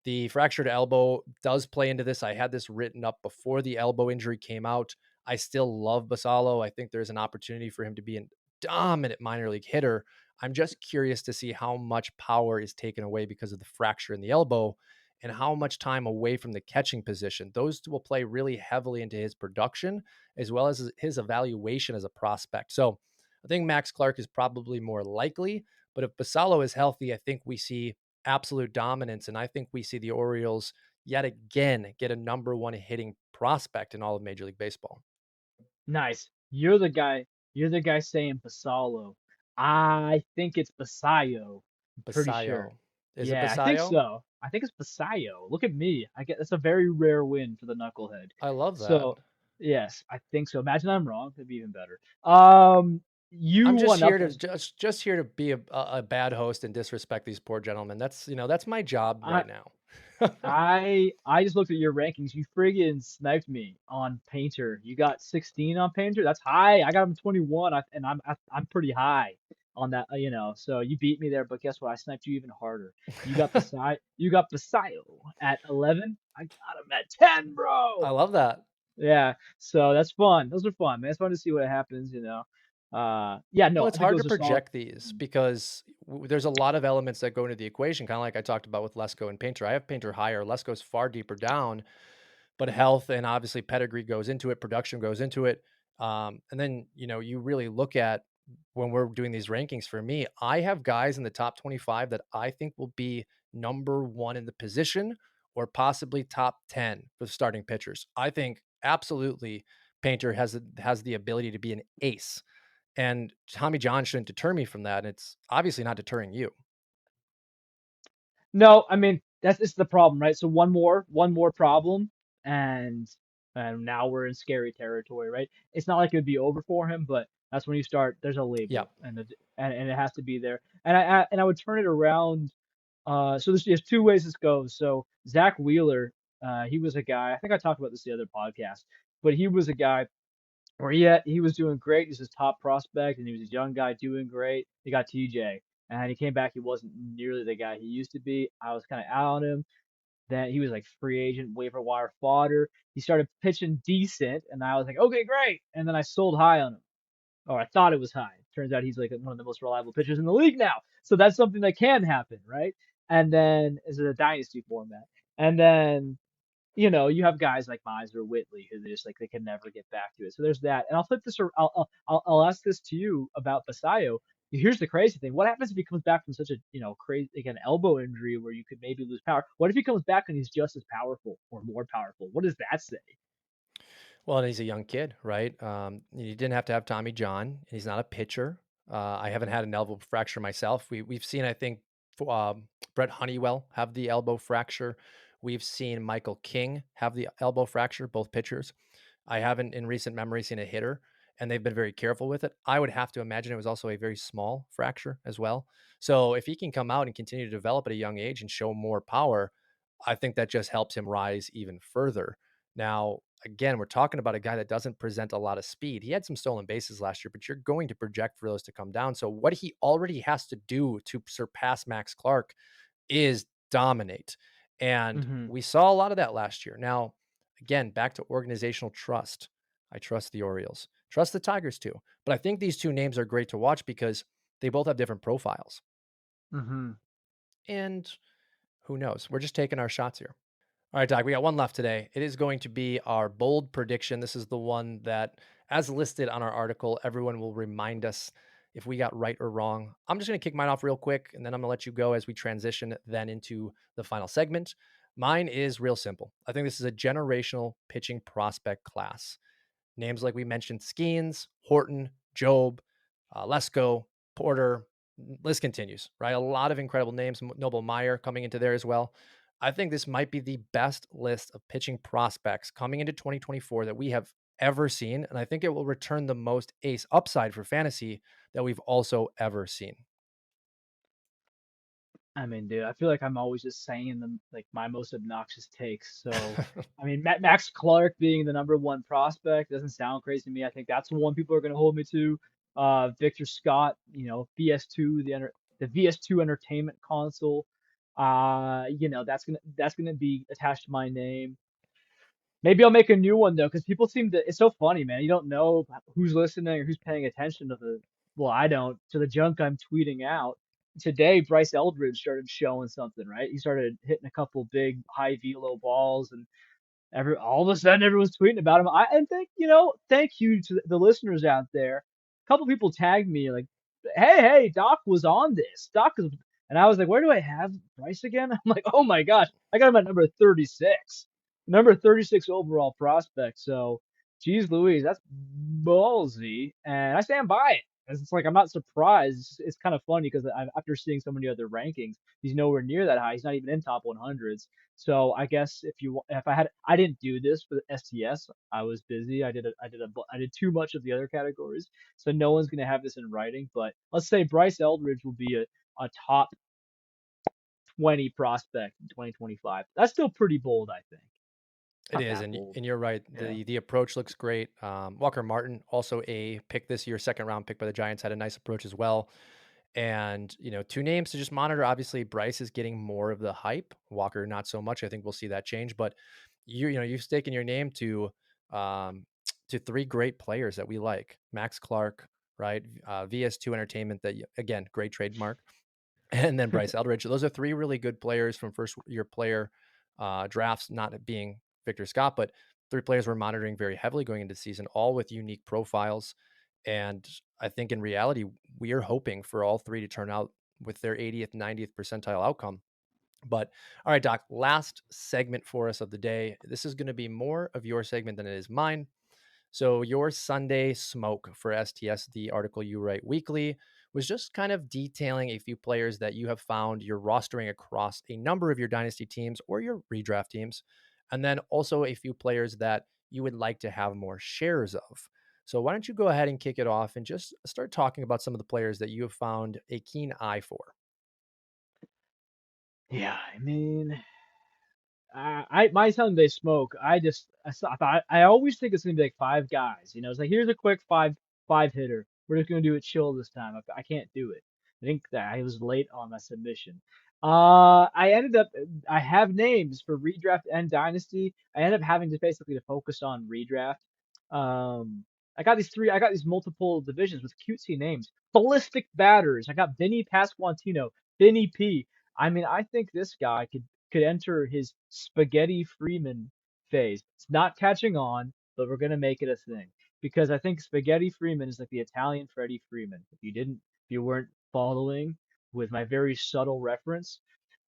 The fractured elbow does play into this. I had this written up before the elbow injury came out. I still love Basallo. I think there's an opportunity for him to be a dominant minor league hitter. I'm just curious to see how much power is taken away because of the fracture in the elbow and how much time away from the catching position. Those will play really heavily into his production as well as his evaluation as a prospect. So I think Max Clark is probably more likely, but if Basallo is healthy, I think we see absolute dominance. And I think we see the Orioles yet again get a number one hitting prospect in all of Major League Baseball. Nice. You're the guy saying Basallo. I think it's Basayo. I'm pretty sure. Basayo. Is it Yeah, I think Basayo? so. I think it's Basayo. Look at me. I get that's a very rare win for the knucklehead. I love that. So, yes, I think so. Imagine I'm wrong. It'd be even better. You I'm just won here up to as just here to be a bad host and disrespect these poor gentlemen. That's my job I right now. I just looked at your rankings. You friggin' sniped me on Painter. You got 16 on Painter. That's high. I got him 21, and I'm pretty high. on that, so you beat me there, but guess what? I sniped you even harder. You got Basayo at 11. I got him at 10, I bro. love that. Yeah, so that's fun. Those are fun, man. It's fun to see what happens. Yeah, Well, no, it's I think hard to those are solid. project these because there's a lot of elements that go into the equation, kind of like I talked about with Lesko and Painter. I have Painter higher, Lesko's far deeper down, but health and obviously pedigree goes into it, production goes into it. And then, you really look at when we're doing these rankings for me, I have guys in the top 25 that I think will be number one in the position or possibly top 10 for starting pitchers. I think absolutely Painter has the ability to be an ace. And Tommy John shouldn't deter me from that. And it's obviously not deterring you. No, I mean that's the problem, right? So one more problem, and and now we're in scary territory, right? It's not like it would be over for him, but that's when you start. There's a Yeah. label, and it has to be there. And I would turn it around. So there's two ways this goes. So Zach Wheeler, he was a guy. I think I talked about this the other podcast, but he was a guy where he was doing great. He's his top prospect, and he was a young guy doing great. He got TJ, and he came back. He wasn't nearly the guy he used to be. I was kind of out on him. Then he was like free agent, waiver wire fodder. He started pitching decent, and I was like, okay, great. And then I sold high on him, or I thought it was high. Turns out he's like one of the most reliable pitchers in the league now. So that's something that can happen, right? And then is it a dynasty format? And then you have guys like Miser, Whitley, who they can never get back to it. So there's that. And I'll flip this. I'll ask this to you about Basayo. Here's the crazy thing. What happens if he comes back from such a crazy like an elbow injury where you could maybe lose power? What if he comes back and he's just as powerful or more powerful? What does that say? Well, and he's a young kid, right? You didn't have to have Tommy John. He's not a pitcher. I haven't had an elbow fracture myself. We've seen, I think, Brett Honeywell have the elbow fracture. We've seen Michael King have the elbow fracture, both pitchers. I haven't in recent memory seen a hitter, and they've been very careful with it. I would have to imagine it was also a very small fracture as well. So if he can come out and continue to develop at a young age and show more power, I think that just helps him rise even further. Now, again, we're talking about a guy that doesn't present a lot of speed. He had some stolen bases last year, but you're going to project for those to come down. So what he already has to do to surpass Max Clark is dominate. And Hmm. we saw a lot of that last year. Now, again, back to organizational trust. I trust the Orioles, trust the Tigers too. But I think these two names are great to watch because they both have different profiles. Hmm. And who knows? We're just taking our shots here. All right, Doc, we got one left today. It is going to be our bold prediction. This is the one that, as listed on our article, everyone will remind us if we got right or wrong. I'm just going to kick mine off real quick, and then I'm going to let you go as we transition then into the final segment. Mine is real simple. I think this is a generational pitching prospect class. Names like we mentioned Skeens, Horton, Job, Lesko, Porter, list continues, right? A lot of incredible names. Noble Meyer coming into there as well. I think this might be the best list of pitching prospects coming into 2024 that we have ever seen. And I think it will return the most ace upside for fantasy that we've also ever seen. I mean, dude, I feel like I'm always just saying like my most obnoxious takes. So, I mean, Max Clark being the number one prospect doesn't sound crazy to me. I think that's the one people are going to hold me to. Victor Scott, VS2, the VS2 Entertainment Console. That's gonna be attached to my name. Maybe I'll make a new one though, because people seem to. It's so funny, man. You don't know who's listening or who's paying attention to the. Well, I don't to the junk I'm tweeting out. Today, Bryce Eldridge started showing something, right? He started hitting a couple big high velo balls, and all of a sudden everyone's tweeting about him. And thank you to the listeners out there. A couple people tagged me like, hey, Doc was on this. And I was like, where do I have Bryce again? I'm like, oh my gosh, I got him at number 36 overall prospect. So, geez, Louise, that's ballsy, and I stand by it. It's like I'm not surprised. It's kind of funny because after seeing so many other rankings, he's nowhere near that high. He's not even in top 100s. So I guess I didn't do this for the STS. I was busy. I did too much of the other categories. So no one's gonna have this in writing. But let's say Bryce Eldridge will be a top 20 prospect in 2025. That's still pretty bold, I think. It Not is, that and bold. and you're right. Yeah. The approach looks great. Walker Martin, also a pick this year, second round pick by the Giants, had a nice approach as well. And, two names to just monitor. Obviously, Bryce is getting more of the hype. Walker, not so much. I think we'll see that change. But you've taken your name um, to three great players that we like. Max Clark, right? VS2 Entertainment. That again, great trademark. And then Bryce Eldridge. Those are three really good players from first year player drafts. Not it being Victor Scott, but three players we're monitoring very heavily going into the season, all with unique profiles. And I think in reality, we are hoping for all three to turn out with their 80th, 90th percentile outcome. But all right, Doc, last segment for us of the day. This is going to be more of your segment than it is mine. So your Sunday smoke for STS, the article you write weekly, was just kind of detailing a few players that you have found you're rostering across a number of your dynasty teams or your redraft teams, and then also a few players that you would like to have more shares of. So why don't you go ahead and kick it off and just start talking about some of the players that you have found a keen eye for? Yeah, I mean, I my Sunday smoke. I always think it's gonna be like five guys. It's like here's a quick five hitter. We're just gonna do it chill this time. I can't do it. I think that I was late on my submission. I ended up I have names for redraft and dynasty. I ended up having to basically to focus on redraft. Um, I got these multiple divisions with cutesy names. Ballistic batters. I got Vinny Pasquantino, Vinny P. I mean, I think this guy could enter his Spaghetti Freeman phase. It's not catching on, but we're gonna make it a thing because I think Spaghetti Freeman is like the Italian Freddie Freeman. If you weren't following with my very subtle reference,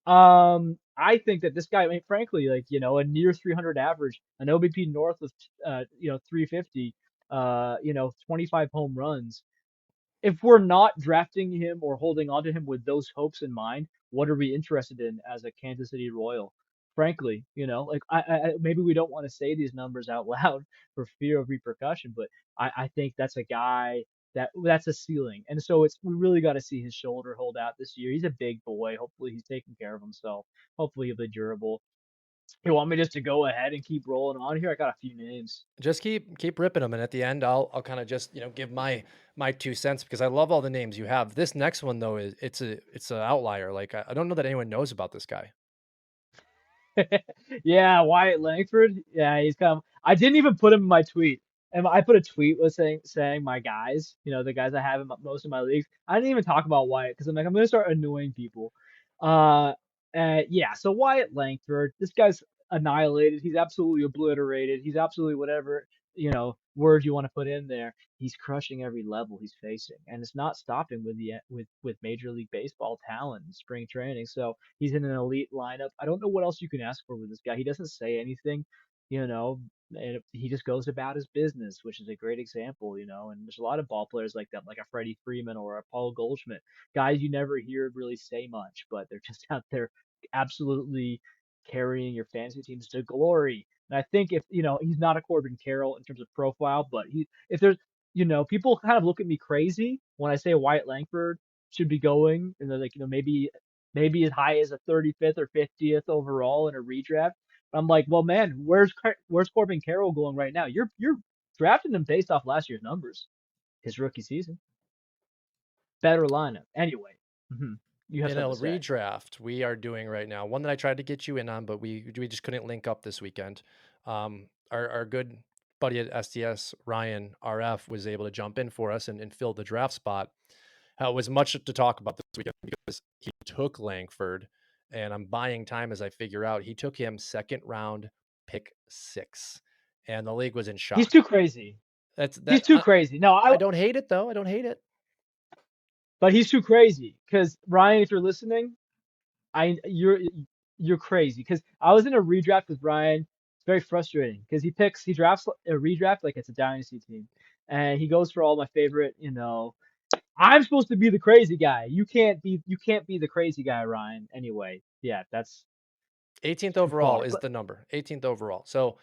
I think that this guy, I mean, frankly, like a near 300 average, an OBP north of 350, 25 home runs, if we're not drafting him or holding on to him with those hopes in mind, what are we interested in as a Kansas City Royal? Frankly, like maybe we don't want to say these numbers out loud for fear of repercussion, but I think that's a guy that's a ceiling, and so we really got to see his shoulder hold out this year. He's a big boy. Hopefully, he's taking care of himself. Hopefully, he'll be durable. You want me just to go ahead and keep rolling on here? I got a few names. Just keep ripping them, and at the end, I'll kind of just give my 2 cents because I love all the names you have. This next one though is it's an outlier. Like I don't know that anyone knows about this guy. Yeah, Wyatt Langford. Yeah, he's come. I didn't even put him in my tweet. And I put a tweet with saying my guys, the guys I have in most of my leagues. I didn't even talk about Wyatt because I'm like I'm gonna start annoying people. Uh, yeah. So Wyatt Langford, this guy's annihilated. He's absolutely obliterated. He's absolutely whatever word you want to put in there. He's crushing every level he's facing, and it's not stopping with Major League Baseball talent and spring training. So he's in an elite lineup. I don't know what else you can ask for with this guy. He doesn't say anything, you know, and he just goes about his business, which is a great example, And there's a lot of ball players like that, like a Freddie Freeman or a Paul Goldschmidt, guys you never hear really say much, but they're just out there absolutely carrying your fantasy teams to glory. And I think if he's not a Corbin Carroll in terms of profile, but if there's people kind of look at me crazy when I say Wyatt Langford should be going, and they're like, maybe as high as a 35th or 50th overall in a redraft. I'm like, well, man, where's Corbin Carroll going right now? You're drafting him based off last year's numbers, his rookie season, better lineup. Anyway, you have In a something to say. redraft we are doing right now, one that I tried to get you in on, but we just couldn't link up this weekend. Our good buddy at STS, Ryan RF, was able to jump in for us and fill the draft spot. Was much to talk about this weekend because he took Langford, and I'm buying time as I figure out he took him second round, pick 6, and the league was in He's shock. too crazy. That's He's that. too crazy. No, I don't hate it though. I don't hate it. but he's too crazy. Because Ryan, if you're listening, I you're crazy because I was in a redraft with Ryan. It's very frustrating because he drafts a redraft like it's a dynasty team, and he goes for all my favorite. I'm supposed to be the crazy guy. You can't be the crazy guy, Ryan. Anyway, yeah, that's 18th too overall far. is But the number. 18th overall. So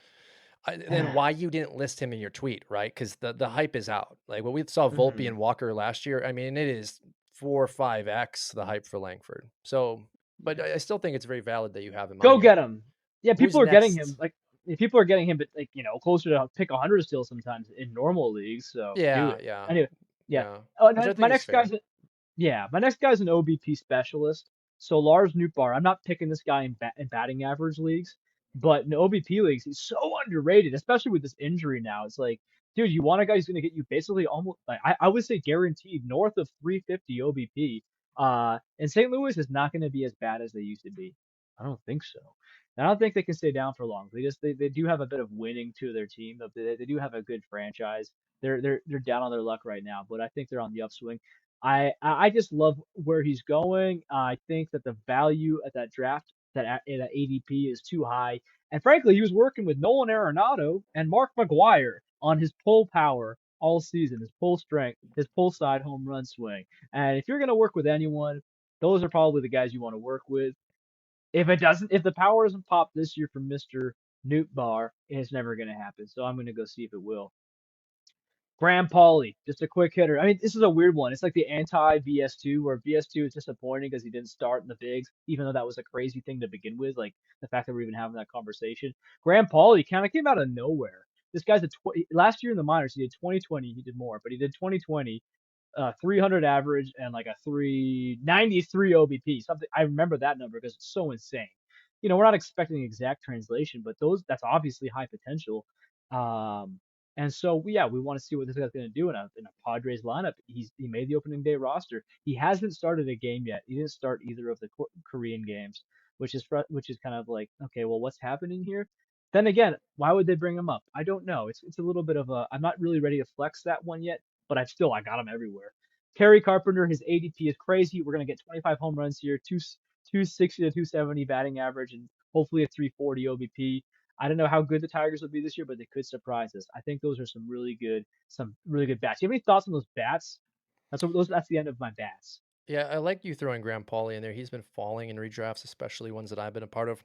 then why you didn't list him in your tweet, right? Because the hype is out. Like when we saw Volpe mhm, and Walker last year, I mean, it is 4 or 5x the hype for Langford. So, but yeah. I still think it's very valid that you have him on Go here. get him. Yeah, Who's people are getting him. next? Like if people are getting him, but like closer to pick 100 still sometimes in normal leagues. So do Yeah, it yeah, anyway. Yeah. yeah. Oh, Which I my think is next guy's fair. Yeah, my next guy's an OBP specialist. So Lars Nootbaar, I'm not picking this guy in batting average leagues, but in OBP leagues, he's so underrated, especially with this injury now. It's like, dude, you want a guy who's going to get you basically almost, like, I would say guaranteed north of 350 OBP. And St. Louis is not going to be as bad as they used to be. I don't think so. And I don't think they can stay down for long. They do have a bit of winning to their team. They do have a good franchise. They're down on their luck right now, but I think they're on the upswing. I just love where he's going. I think that the value at that draft at ADP is too high. And frankly, he was working with Nolan Arenado and Mark McGwire on his pull power all season, his pull strength, his pull side home run swing. And if you're going to work with anyone, those are probably the guys you want to work with. If the power doesn't pop this year from Mr. Newt Bar, it's never going to happen. So I'm going to go see if it will. Graham Pauly, just a quick hitter. I mean, this is a weird one. It's like the anti VS2, where VS2 is disappointing because he didn't start in the bigs, even though that was a crazy thing to begin with. Like the fact that we're even having that conversation. Graham Pauly kind of came out of nowhere. This guy's last year in the minors, he did 2020. He did more, but he did 2020, 300 average and like a 393 OBP. Something I remember that number because it's so insane. We're not expecting exact translation, but that's obviously high potential. Um, and so yeah, we want to see what this guy's going to do in a Padres lineup. He made the opening day roster. He hasn't started a game yet. He didn't start either of the Korean games, which is kind of like, okay, well, what's happening here? Then again, why would they bring him up? I don't know. It's a little bit of a. I'm not really ready to flex that one yet, but I got him everywhere. Terry Carpenter, his ADP is crazy. We're gonna get 25 home runs here, 260 to 270 batting average, and hopefully a 340 OBP. I don't know how good the Tigers will be this year, but they could surprise us. I think those are some really good bats. You have any thoughts on those bats? That's the end of my bats. Yeah, I like you throwing Graham Pauly in there. He's been falling in redrafts, especially ones that I've been a part of.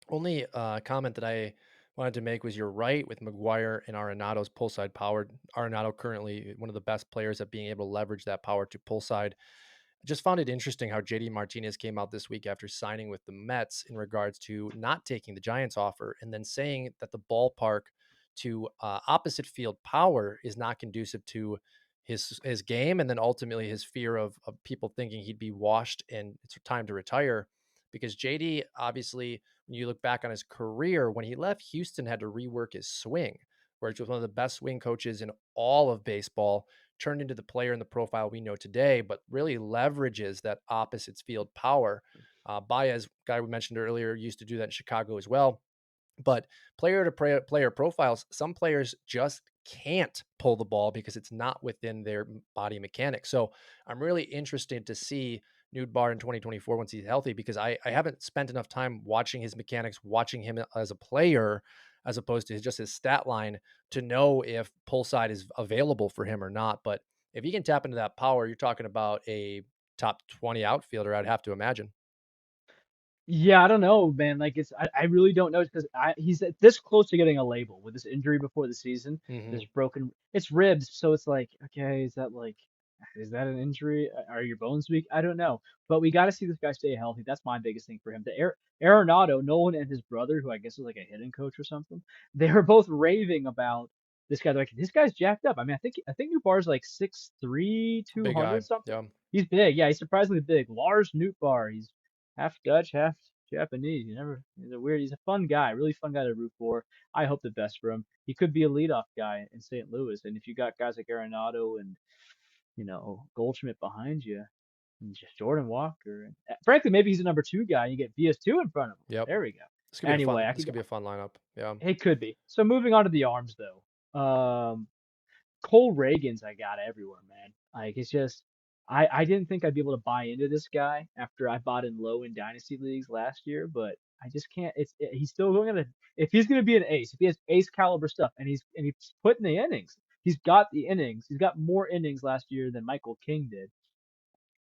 Only comment that I wanted to make was you're right with McGuire and Arenado's pull side power. Arenado currently one of the best players at being able to leverage that power to pull side. I just found it interesting how JD Martinez came out this week after signing with the Mets in regards to not taking the Giants offer and then saying that the ballpark to opposite field power is not conducive to his game, and then ultimately his fear of people thinking he'd be washed and it's time to retire. Because JD, obviously, when you look back on his career, when he left Houston, had to rework his swing, where he was one of the best swing coaches in all of baseball, turned into the player and the profile we know today, but really leverages that opposites field power. Baez, guy we mentioned earlier, used to do that in Chicago as well. But player to player profiles, some players just can't pull the ball because it's not within their body mechanics. So I'm really interested to see Bar in 2024 once he's healthy, because I haven't spent enough time watching his mechanics, watching him as a player, as opposed to just his stat line, to know if pull side is available for him or not. But if he can tap into that power, you're talking about a top 20 outfielder, I'd have to imagine. Yeah, I don't know, man. Like I really don't know because he's this close to getting a label with this injury before the season. Hmm. This broken, it's ribs, so it's like, okay, is that an injury? Are your bones weak? I don't know, but we got to see this guy stay healthy. That's my biggest thing for him. Arenado, Nolan and his brother, who I guess is like a hitting coach or something, they were both raving about this guy. They're like, this guy's jacked up. I mean, I think Nootbaar's like 6'3", Big 200 guy. something. Yeah. He's big. Yeah, he's surprisingly big. Lars Nootbaar, he's half Dutch, half Japanese. He's a fun guy, really fun guy to root for. I hope the best for him. He could be a leadoff guy in St. Louis, and if you got guys like Arenado and Goldschmidt behind you, and just Jordan Walker, and frankly, maybe he's a number two guy, and you get VS2 in front of him. Yep. There we go. This could be a Anyway, fun. This could be a fun lineup. Yeah. it could be. So moving on to the arms though. Cole Reagan's I got everywhere, man. Like it's just I didn't think I'd be able to buy into this guy after I bought in low in dynasty leagues last year, but I just can't. He's still going to if he's going to be an ace, if he has ace caliber stuff, and he's putting the innings. He's got the innings. He's got more innings last year than Michael King did,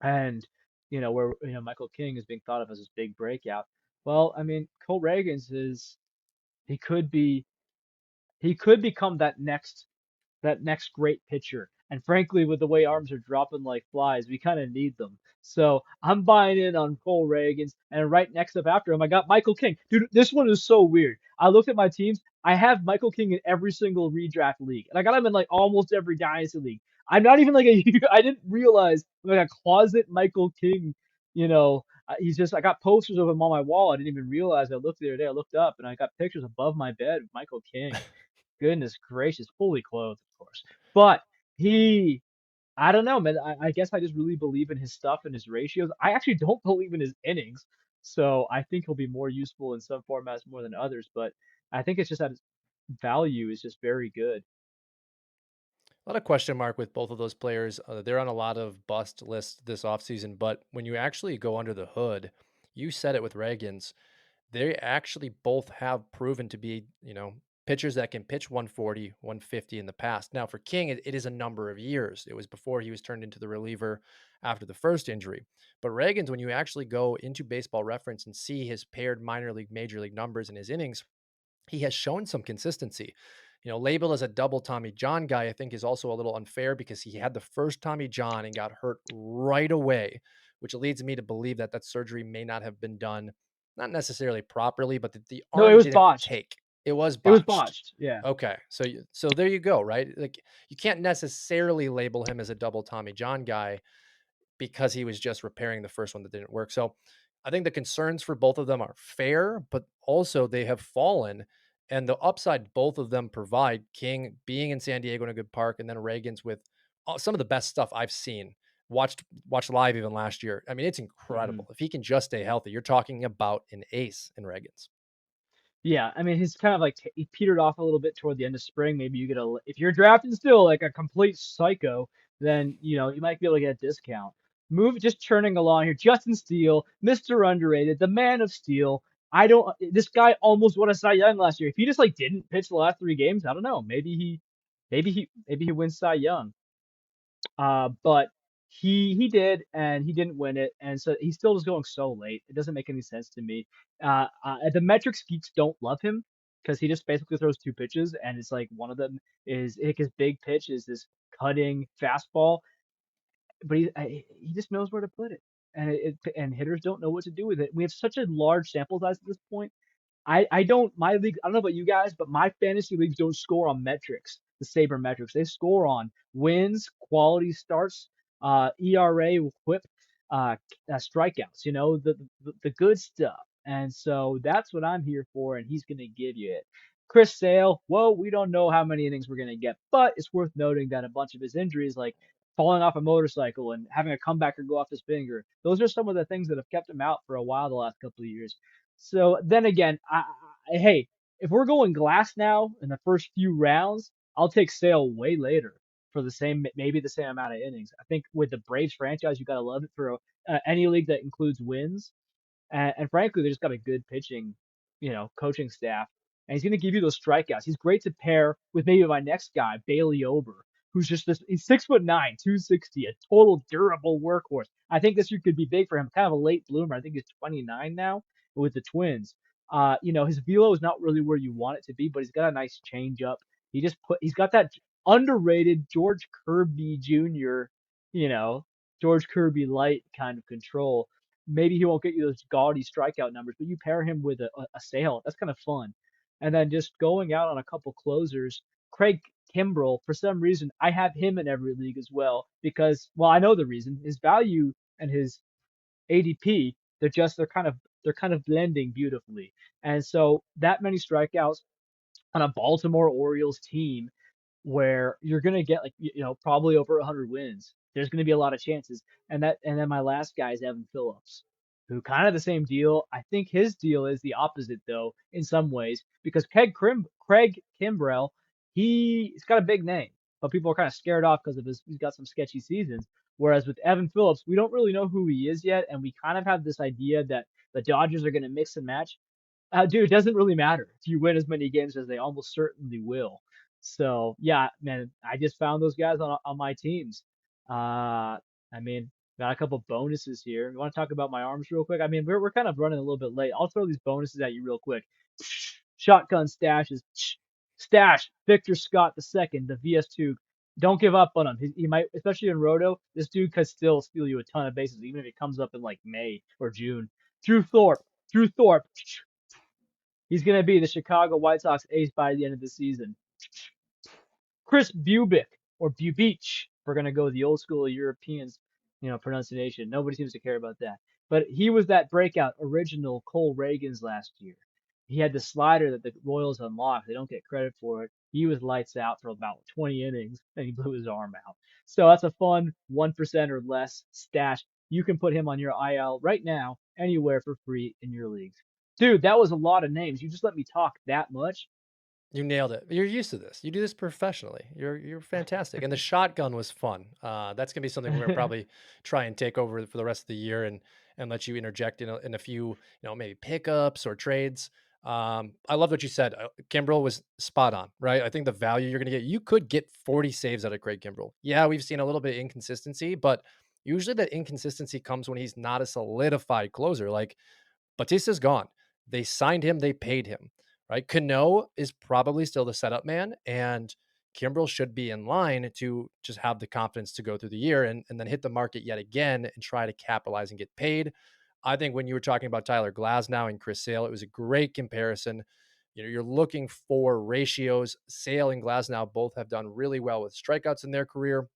and where Michael King is being thought of as his big breakout. Well, I mean, Cole Reagan's is he could be he could become that next great pitcher. And frankly, with the way arms are dropping like flies, we kind of need them. So I'm buying in on Cole Reagans. And right next up after him, I got Michael King. Dude, this one is so weird. I looked at my teams. I have Michael King in every single redraft league. And I got him in like almost every dynasty league. I'm not even like a, I didn't realize I'm like a closet Michael King, you know, he's just, I got posters of him on my wall. I didn't even realize. I looked the other day, I looked up and I got pictures above my bed of Michael King. Goodness gracious, fully clothed, of course. But he, I don't know, man. I guess I just really believe in his stuff and his ratios. I actually don't believe in his innings. So I think he'll be more useful in some formats more than others. But I think it's just that his value is just very good. A lot of question mark with both of those players. They're on a lot of bust lists this offseason, but when you actually go under the hood, you said it with Reagans, they actually both have proven to be, pitchers that can pitch 140, 150 in the past. Now, for King, it is a number of years. It was before he was turned into the reliever after the first injury. But Reagans, when you actually go into baseball reference and see his paired minor league, major league numbers in his innings, he has shown some consistency. Labeled as a double Tommy John guy, I think is also a little unfair because he had the first Tommy John and got hurt right away, which leads me to believe that that surgery may not have been done, not necessarily properly, but that the No, it arm was didn't botched. take. It was It was botched. botched. Yeah. Okay, so there you go, right? Like you can't necessarily label him as a double Tommy John guy because he was just repairing the first one that didn't work. So I think the concerns for both of them are fair, but also they have fallen. And the upside both of them provide, King being in San Diego in a good park, and then Reagan's with some of the best stuff I've seen, watched live even last year. I mean, it's hmm incredible. If he can just stay healthy, you're talking about an ace in Reagan's. Yeah, I mean, he's kind of like he petered off a little bit toward the end of spring. Maybe you get a if you're drafting still like a complete psycho, then you might be able to get a discount. Move just churning along here. Justin Steele, Mr. Underrated, the Man of Steel. I don't. This guy almost won a Cy Young last year. If he just like didn't pitch the last 3 games, I don't know. Maybe he wins Cy Young. But he did, and he didn't win it, and so he still is going so late. It doesn't make any sense to me. The metrics geeks don't love him because he just basically throws 2 pitches, and it's like one of them is like his big pitch is this cutting fastball, but he just knows where to put it, and hitters don't know what to do with it. We have such a large sample size at this point. I don't my league I don't know about you guys, but my fantasy leagues don't score on metrics, the Saber metrics. They score on wins, quality starts, ERA, whip, uh, strikeouts. The good stuff. And so that's what I'm here for, and he's gonna give you it. Chris Sale, well, we don't know how many innings we're gonna get, but it's worth noting that a bunch of his injuries, like falling off a motorcycle and having a comebacker go off his finger, those are some of the things that have kept him out for a while the last couple of years. So then again, hey, if we're going glass now in the first few rounds, I'll take Sale way later for the same, maybe the same amount of innings. I think with the Braves franchise, you got to love it for any league that includes wins. And frankly, they just got a good pitching, coaching staff. And he's going to give you those strikeouts. He's great to pair with maybe my next guy, Bailey Ober, who's just this. He's 6'9", 260, a total durable workhorse. I think this year could be big for him. Kind of a late bloomer. I think he's 29 now with the Twins. His velo is not really where you want it to be, but he's got a nice changeup. He's got that underrated George Kirby Jr. You know, George Kirby light kind of control. Maybe he won't get you those gaudy strikeout numbers, but you pair him with a Sale. That's kind of fun. And then just going out on a couple closers. Craig Kimbrell, for some reason, I have him in every league as well because, well, I know the reason. His value and his ADP, they're kind of blending beautifully. And so that many strikeouts on a Baltimore Orioles team where you're gonna get like probably over 100 wins. There's gonna be a lot of chances, and then my last guy is Evan Phillips, who kind of the same deal. I think his deal is the opposite though in some ways because Craig Kimbrell, he's got a big name, but people are kind of scared off because of he's got some sketchy seasons. Whereas with Evan Phillips, we don't really know who he is yet, and we kind of have this idea that the Dodgers are going to mix and match. Dude, it doesn't really matter if you win as many games as they almost certainly will. So yeah, man, I just found those guys on my teams. I mean, got a couple bonuses here. You want to talk about my arms real quick? I mean, we're kind of running a little bit late. I'll throw these bonuses at you real quick. Shotgun stashes. Stash Victor Scott II, the VS2 Don't give up on him. He might, especially in Roto, this dude could still steal you a ton of bases, even if he comes up in like May or June. Drew Thorpe. Drew Thorpe. He's going to be the Chicago White Sox ace by the end of the season. Chris Bubik or Bubich. We're gonna go with the old school Europeans, pronunciation. Nobody seems to care about that. But he was that breakout original Cole Reagans last year. He had the slider that the Royals unlocked. They don't get credit for it. He was lights out for about 20 innings and he blew his arm out. So that's a fun 1% or less stash. You can put him on your IL right now, anywhere for free in your leagues. Dude, that was a lot of names. You just let me talk that much. You nailed it. You're used to this. You do this professionally. You're fantastic. And the shotgun was fun. That's gonna be something we're gonna probably try and take over for the rest of the year, and let you interject in a few, maybe pickups or trades. I love what you said. Kimbrel was spot on, right? I think the value you're gonna get, you could get 40 saves out of Craig Kimbrel. Yeah, we've seen a little bit of inconsistency, but usually that inconsistency comes when he's not a solidified closer. Like Batista's gone. They signed him, they paid him, right? Cano is probably still the setup man, and Kimbrel should be in line to just have the confidence to go through the year and then hit the market yet again and try to capitalize and get paid. I think when you were talking about Tyler Glasnow and Chris Sale, it was a great comparison. You're looking for ratios. Sale and Glasnow both have done really well with strikeouts in their career.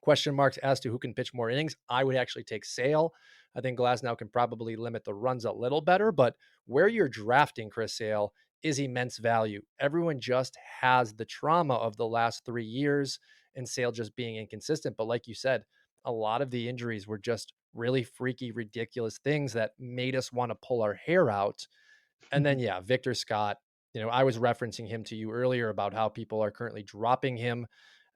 Question marks as to who can pitch more innings. I would actually take Sale. I think Glasnow can probably limit the runs a little better, but where you're drafting Chris Sale is immense value. Everyone just has the trauma of the last 3 years and Sale just being inconsistent. But like you said, a lot of the injuries were just really freaky, ridiculous things that made us want to pull our hair out. And then, yeah, Victor Scott, I was referencing him to you earlier about how people are currently dropping him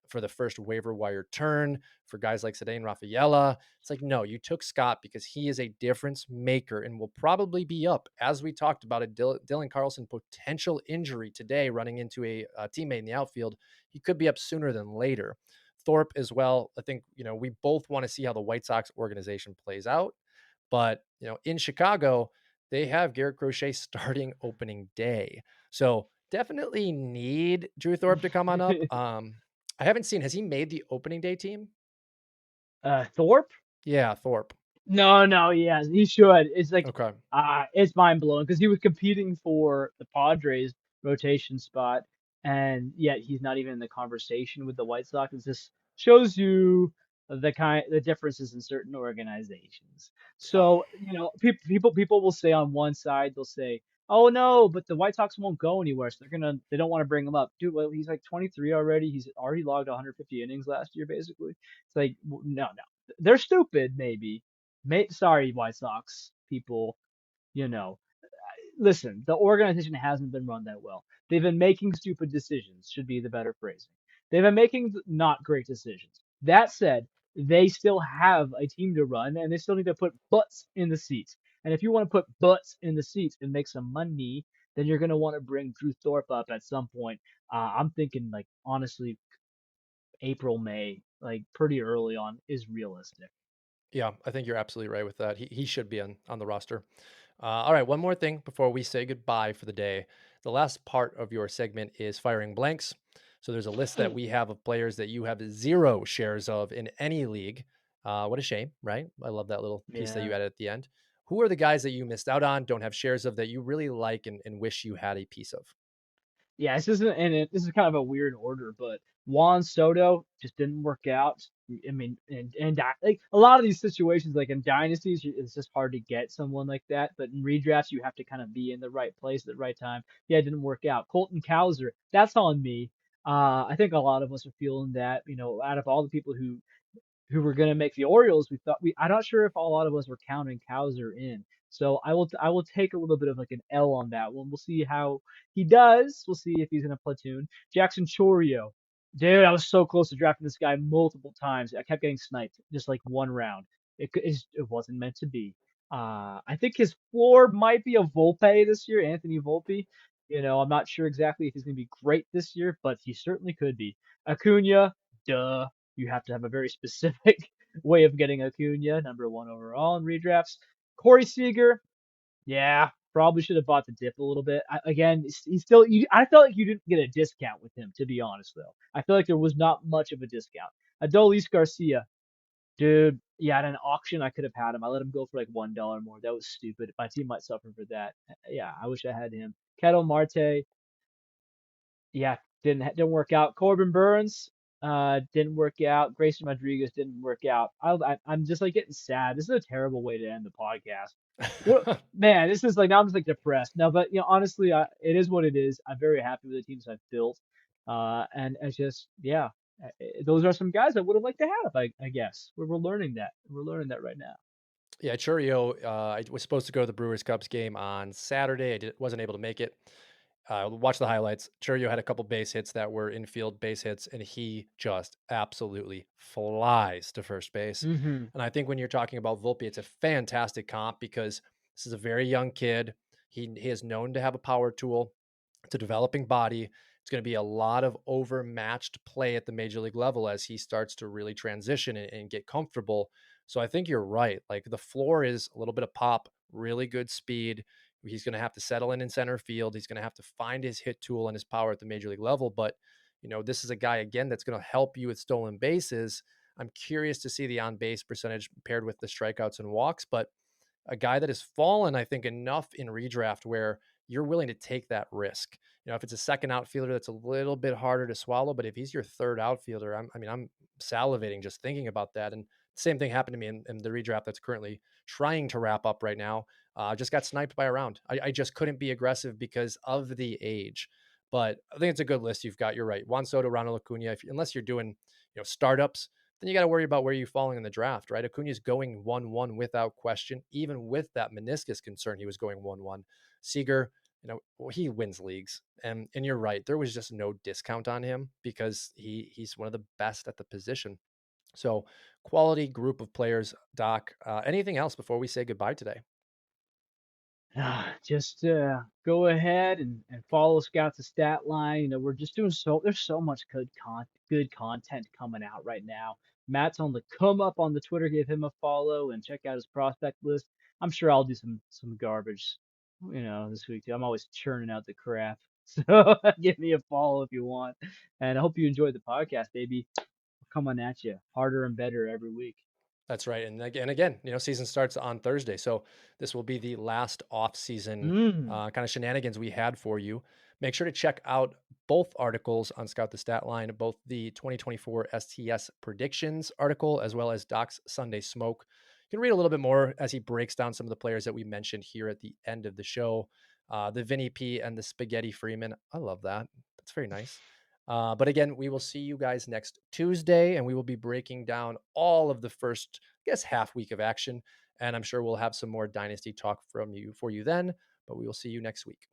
for the first waiver wire turn for guys like Cedane Rafaela. It's like, no, you took Scott because he is a difference maker and will probably be up, as we talked about a Dylan Carlson potential injury today running into a teammate in the outfield. He could be up sooner than later. Thorpe as well. I think, we both want to see how the White Sox organization plays out. But, in Chicago, they have Garrett Crochet starting opening day. So definitely need Drew Thorpe to come on up. I haven't seen, has he made the opening day team? Thorpe? Yeah, Thorpe. No, no, he should. It's like, Okay. it's mind blowing because he was competing for the Padres rotation spot, and yet he's not even in the conversation with the White Sox. It just shows you the differences in certain organizations. So, people will say on one side they'll say, "Oh no, but the White Sox won't go anywhere, so they don't want to bring him up." Dude, well, he's like 23 already. He's already logged 150 innings last year, basically. It's like, no, no, they're stupid, maybe. Sorry, White Sox people. You know, Listen, the organization hasn't been run that well. They've been making stupid decisions, should be the better phrasing. They've been making not great decisions. That said, they still have a team to run, and they still need to put butts in the seats. And if you want to put butts in the seats and make some money, then you're going to want to bring Drew Thorpe up at some point. I'm thinking, like, honestly, April, May, like pretty early on, is realistic. Yeah, I think you're absolutely right with that. He should be on the roster. All right, one more thing before we say goodbye for the day. The last part of your segment is firing blanks. So there's a list that we have of players that you have 0 shares of in any league. What a shame, right? I love that little piece that Yeah. you added at the end. Who are the guys that you missed out on, don't have shares of, that you really like and wish you had a piece of? Yeah, this is kind of a weird order, but Juan Soto just didn't work out. I mean, like a lot of these situations, like in dynasties, it's just hard to get someone like that. But in redrafts, you have to kind of be in the right place at the right time. Yeah, it didn't work out. Colton Cowser, that's on me. I think a lot of us are feeling that. Out of all the people who were going to make the Orioles, we thought I'm not sure if a lot of us were counting Cowser in. So I will take a little bit of like an L on that one. We'll see how he does. We'll see if he's in a platoon. Jackson Chorio. Dude, I was so close to drafting this guy multiple times. I kept getting sniped, just like one round. It wasn't meant to be. I think his floor might be a Volpe this year, Anthony Volpe. I'm not sure exactly if he's going to be great this year, but he certainly could be. Acuna, duh. You have to have a very specific way of getting Acuna, number 1 overall in redrafts. Corey Seager, yeah. Probably should have bought the dip a little bit. Again, he's still. I felt like you didn't get a discount with him, to be honest, though. I feel like there was not much of a discount. Adolis Garcia, dude, yeah, at an auction I could have had him. I let him go for like $1 more. That was stupid. My team might suffer for that. Yeah, I wish I had him. Kettle Marte, yeah, didn't work out. Corbin Burns, didn't work out. Grayson Rodriguez didn't work out. I'm just like getting sad. This is a terrible way to end the podcast. What man, this is like now I'm just like depressed. No, but honestly, it is what it is. I'm very happy with the teams I've built. And it's just yeah, those are some guys I would have liked to have. I guess we're learning that. We're learning that right now. Yeah, Churio, I was supposed to go to the Brewers Cubs game on Saturday. Wasn't able to make it. Watch the highlights. Churio had a couple base hits that were infield base hits, and he just absolutely flies to first base. Hmm. And I think when you're talking about Volpe, it's a fantastic comp because this is a very young kid. He is known to have a power tool. It's a developing body. It's going to be a lot of overmatched play at the major league level as he starts to really transition and get comfortable. So I think you're right. Like the floor is a little bit of pop, really good speed. He's going to have to settle in center field. He's going to have to find his hit tool and his power at the major league level. But, this is a guy, again, that's going to help you with stolen bases. I'm curious to see the on base percentage paired with the strikeouts and walks. But a guy that has fallen, I think, enough in redraft where you're willing to take that risk. If it's a second outfielder, that's a little bit harder to swallow. But if he's your third outfielder, I'm salivating just thinking about that. And same thing happened to me in the redraft that's currently trying to wrap up right now. Just got sniped by a round. I just couldn't be aggressive because of the age. But I think it's a good list you've got. You're right. Juan Soto, Ronald Acuna. Unless you're doing, startups, then you got to worry about where you're falling in the draft, right? Acuna is going 1-1 without question. Even with that meniscus concern, he was going 1-1. Seager, he wins leagues. And you're right. There was just no discount on him because he's one of the best at the position. So quality group of players, Doc. Anything else before we say goodbye today? Just go ahead and follow Scouts of Stat Line. We're just doing there's so much good content coming out right now. Matt's on the come up on the Twitter. Give him a follow and check out his prospect list. I'm sure I'll do some garbage, this week too. I'm always churning out the crap. So give me a follow if you want. And I hope you enjoyed the podcast, baby. We're coming at you harder and better every week. That's right. And again, season starts on Thursday. So this will be the last off-season Mm. kind of shenanigans we had for you. Make sure to check out both articles on Scout the Stat Line, both the 2024 STS predictions article as well as Doc's Sunday Smoke. You can read a little bit more as he breaks down some of the players that we mentioned here at the end of the show. The Vinny P and the Spaghetti Freeman. I love that. That's very nice. But again, we will see you guys next Tuesday, and we will be breaking down all of the first, I guess, half week of action. And I'm sure we'll have some more dynasty talk for you then. But we will see you next week.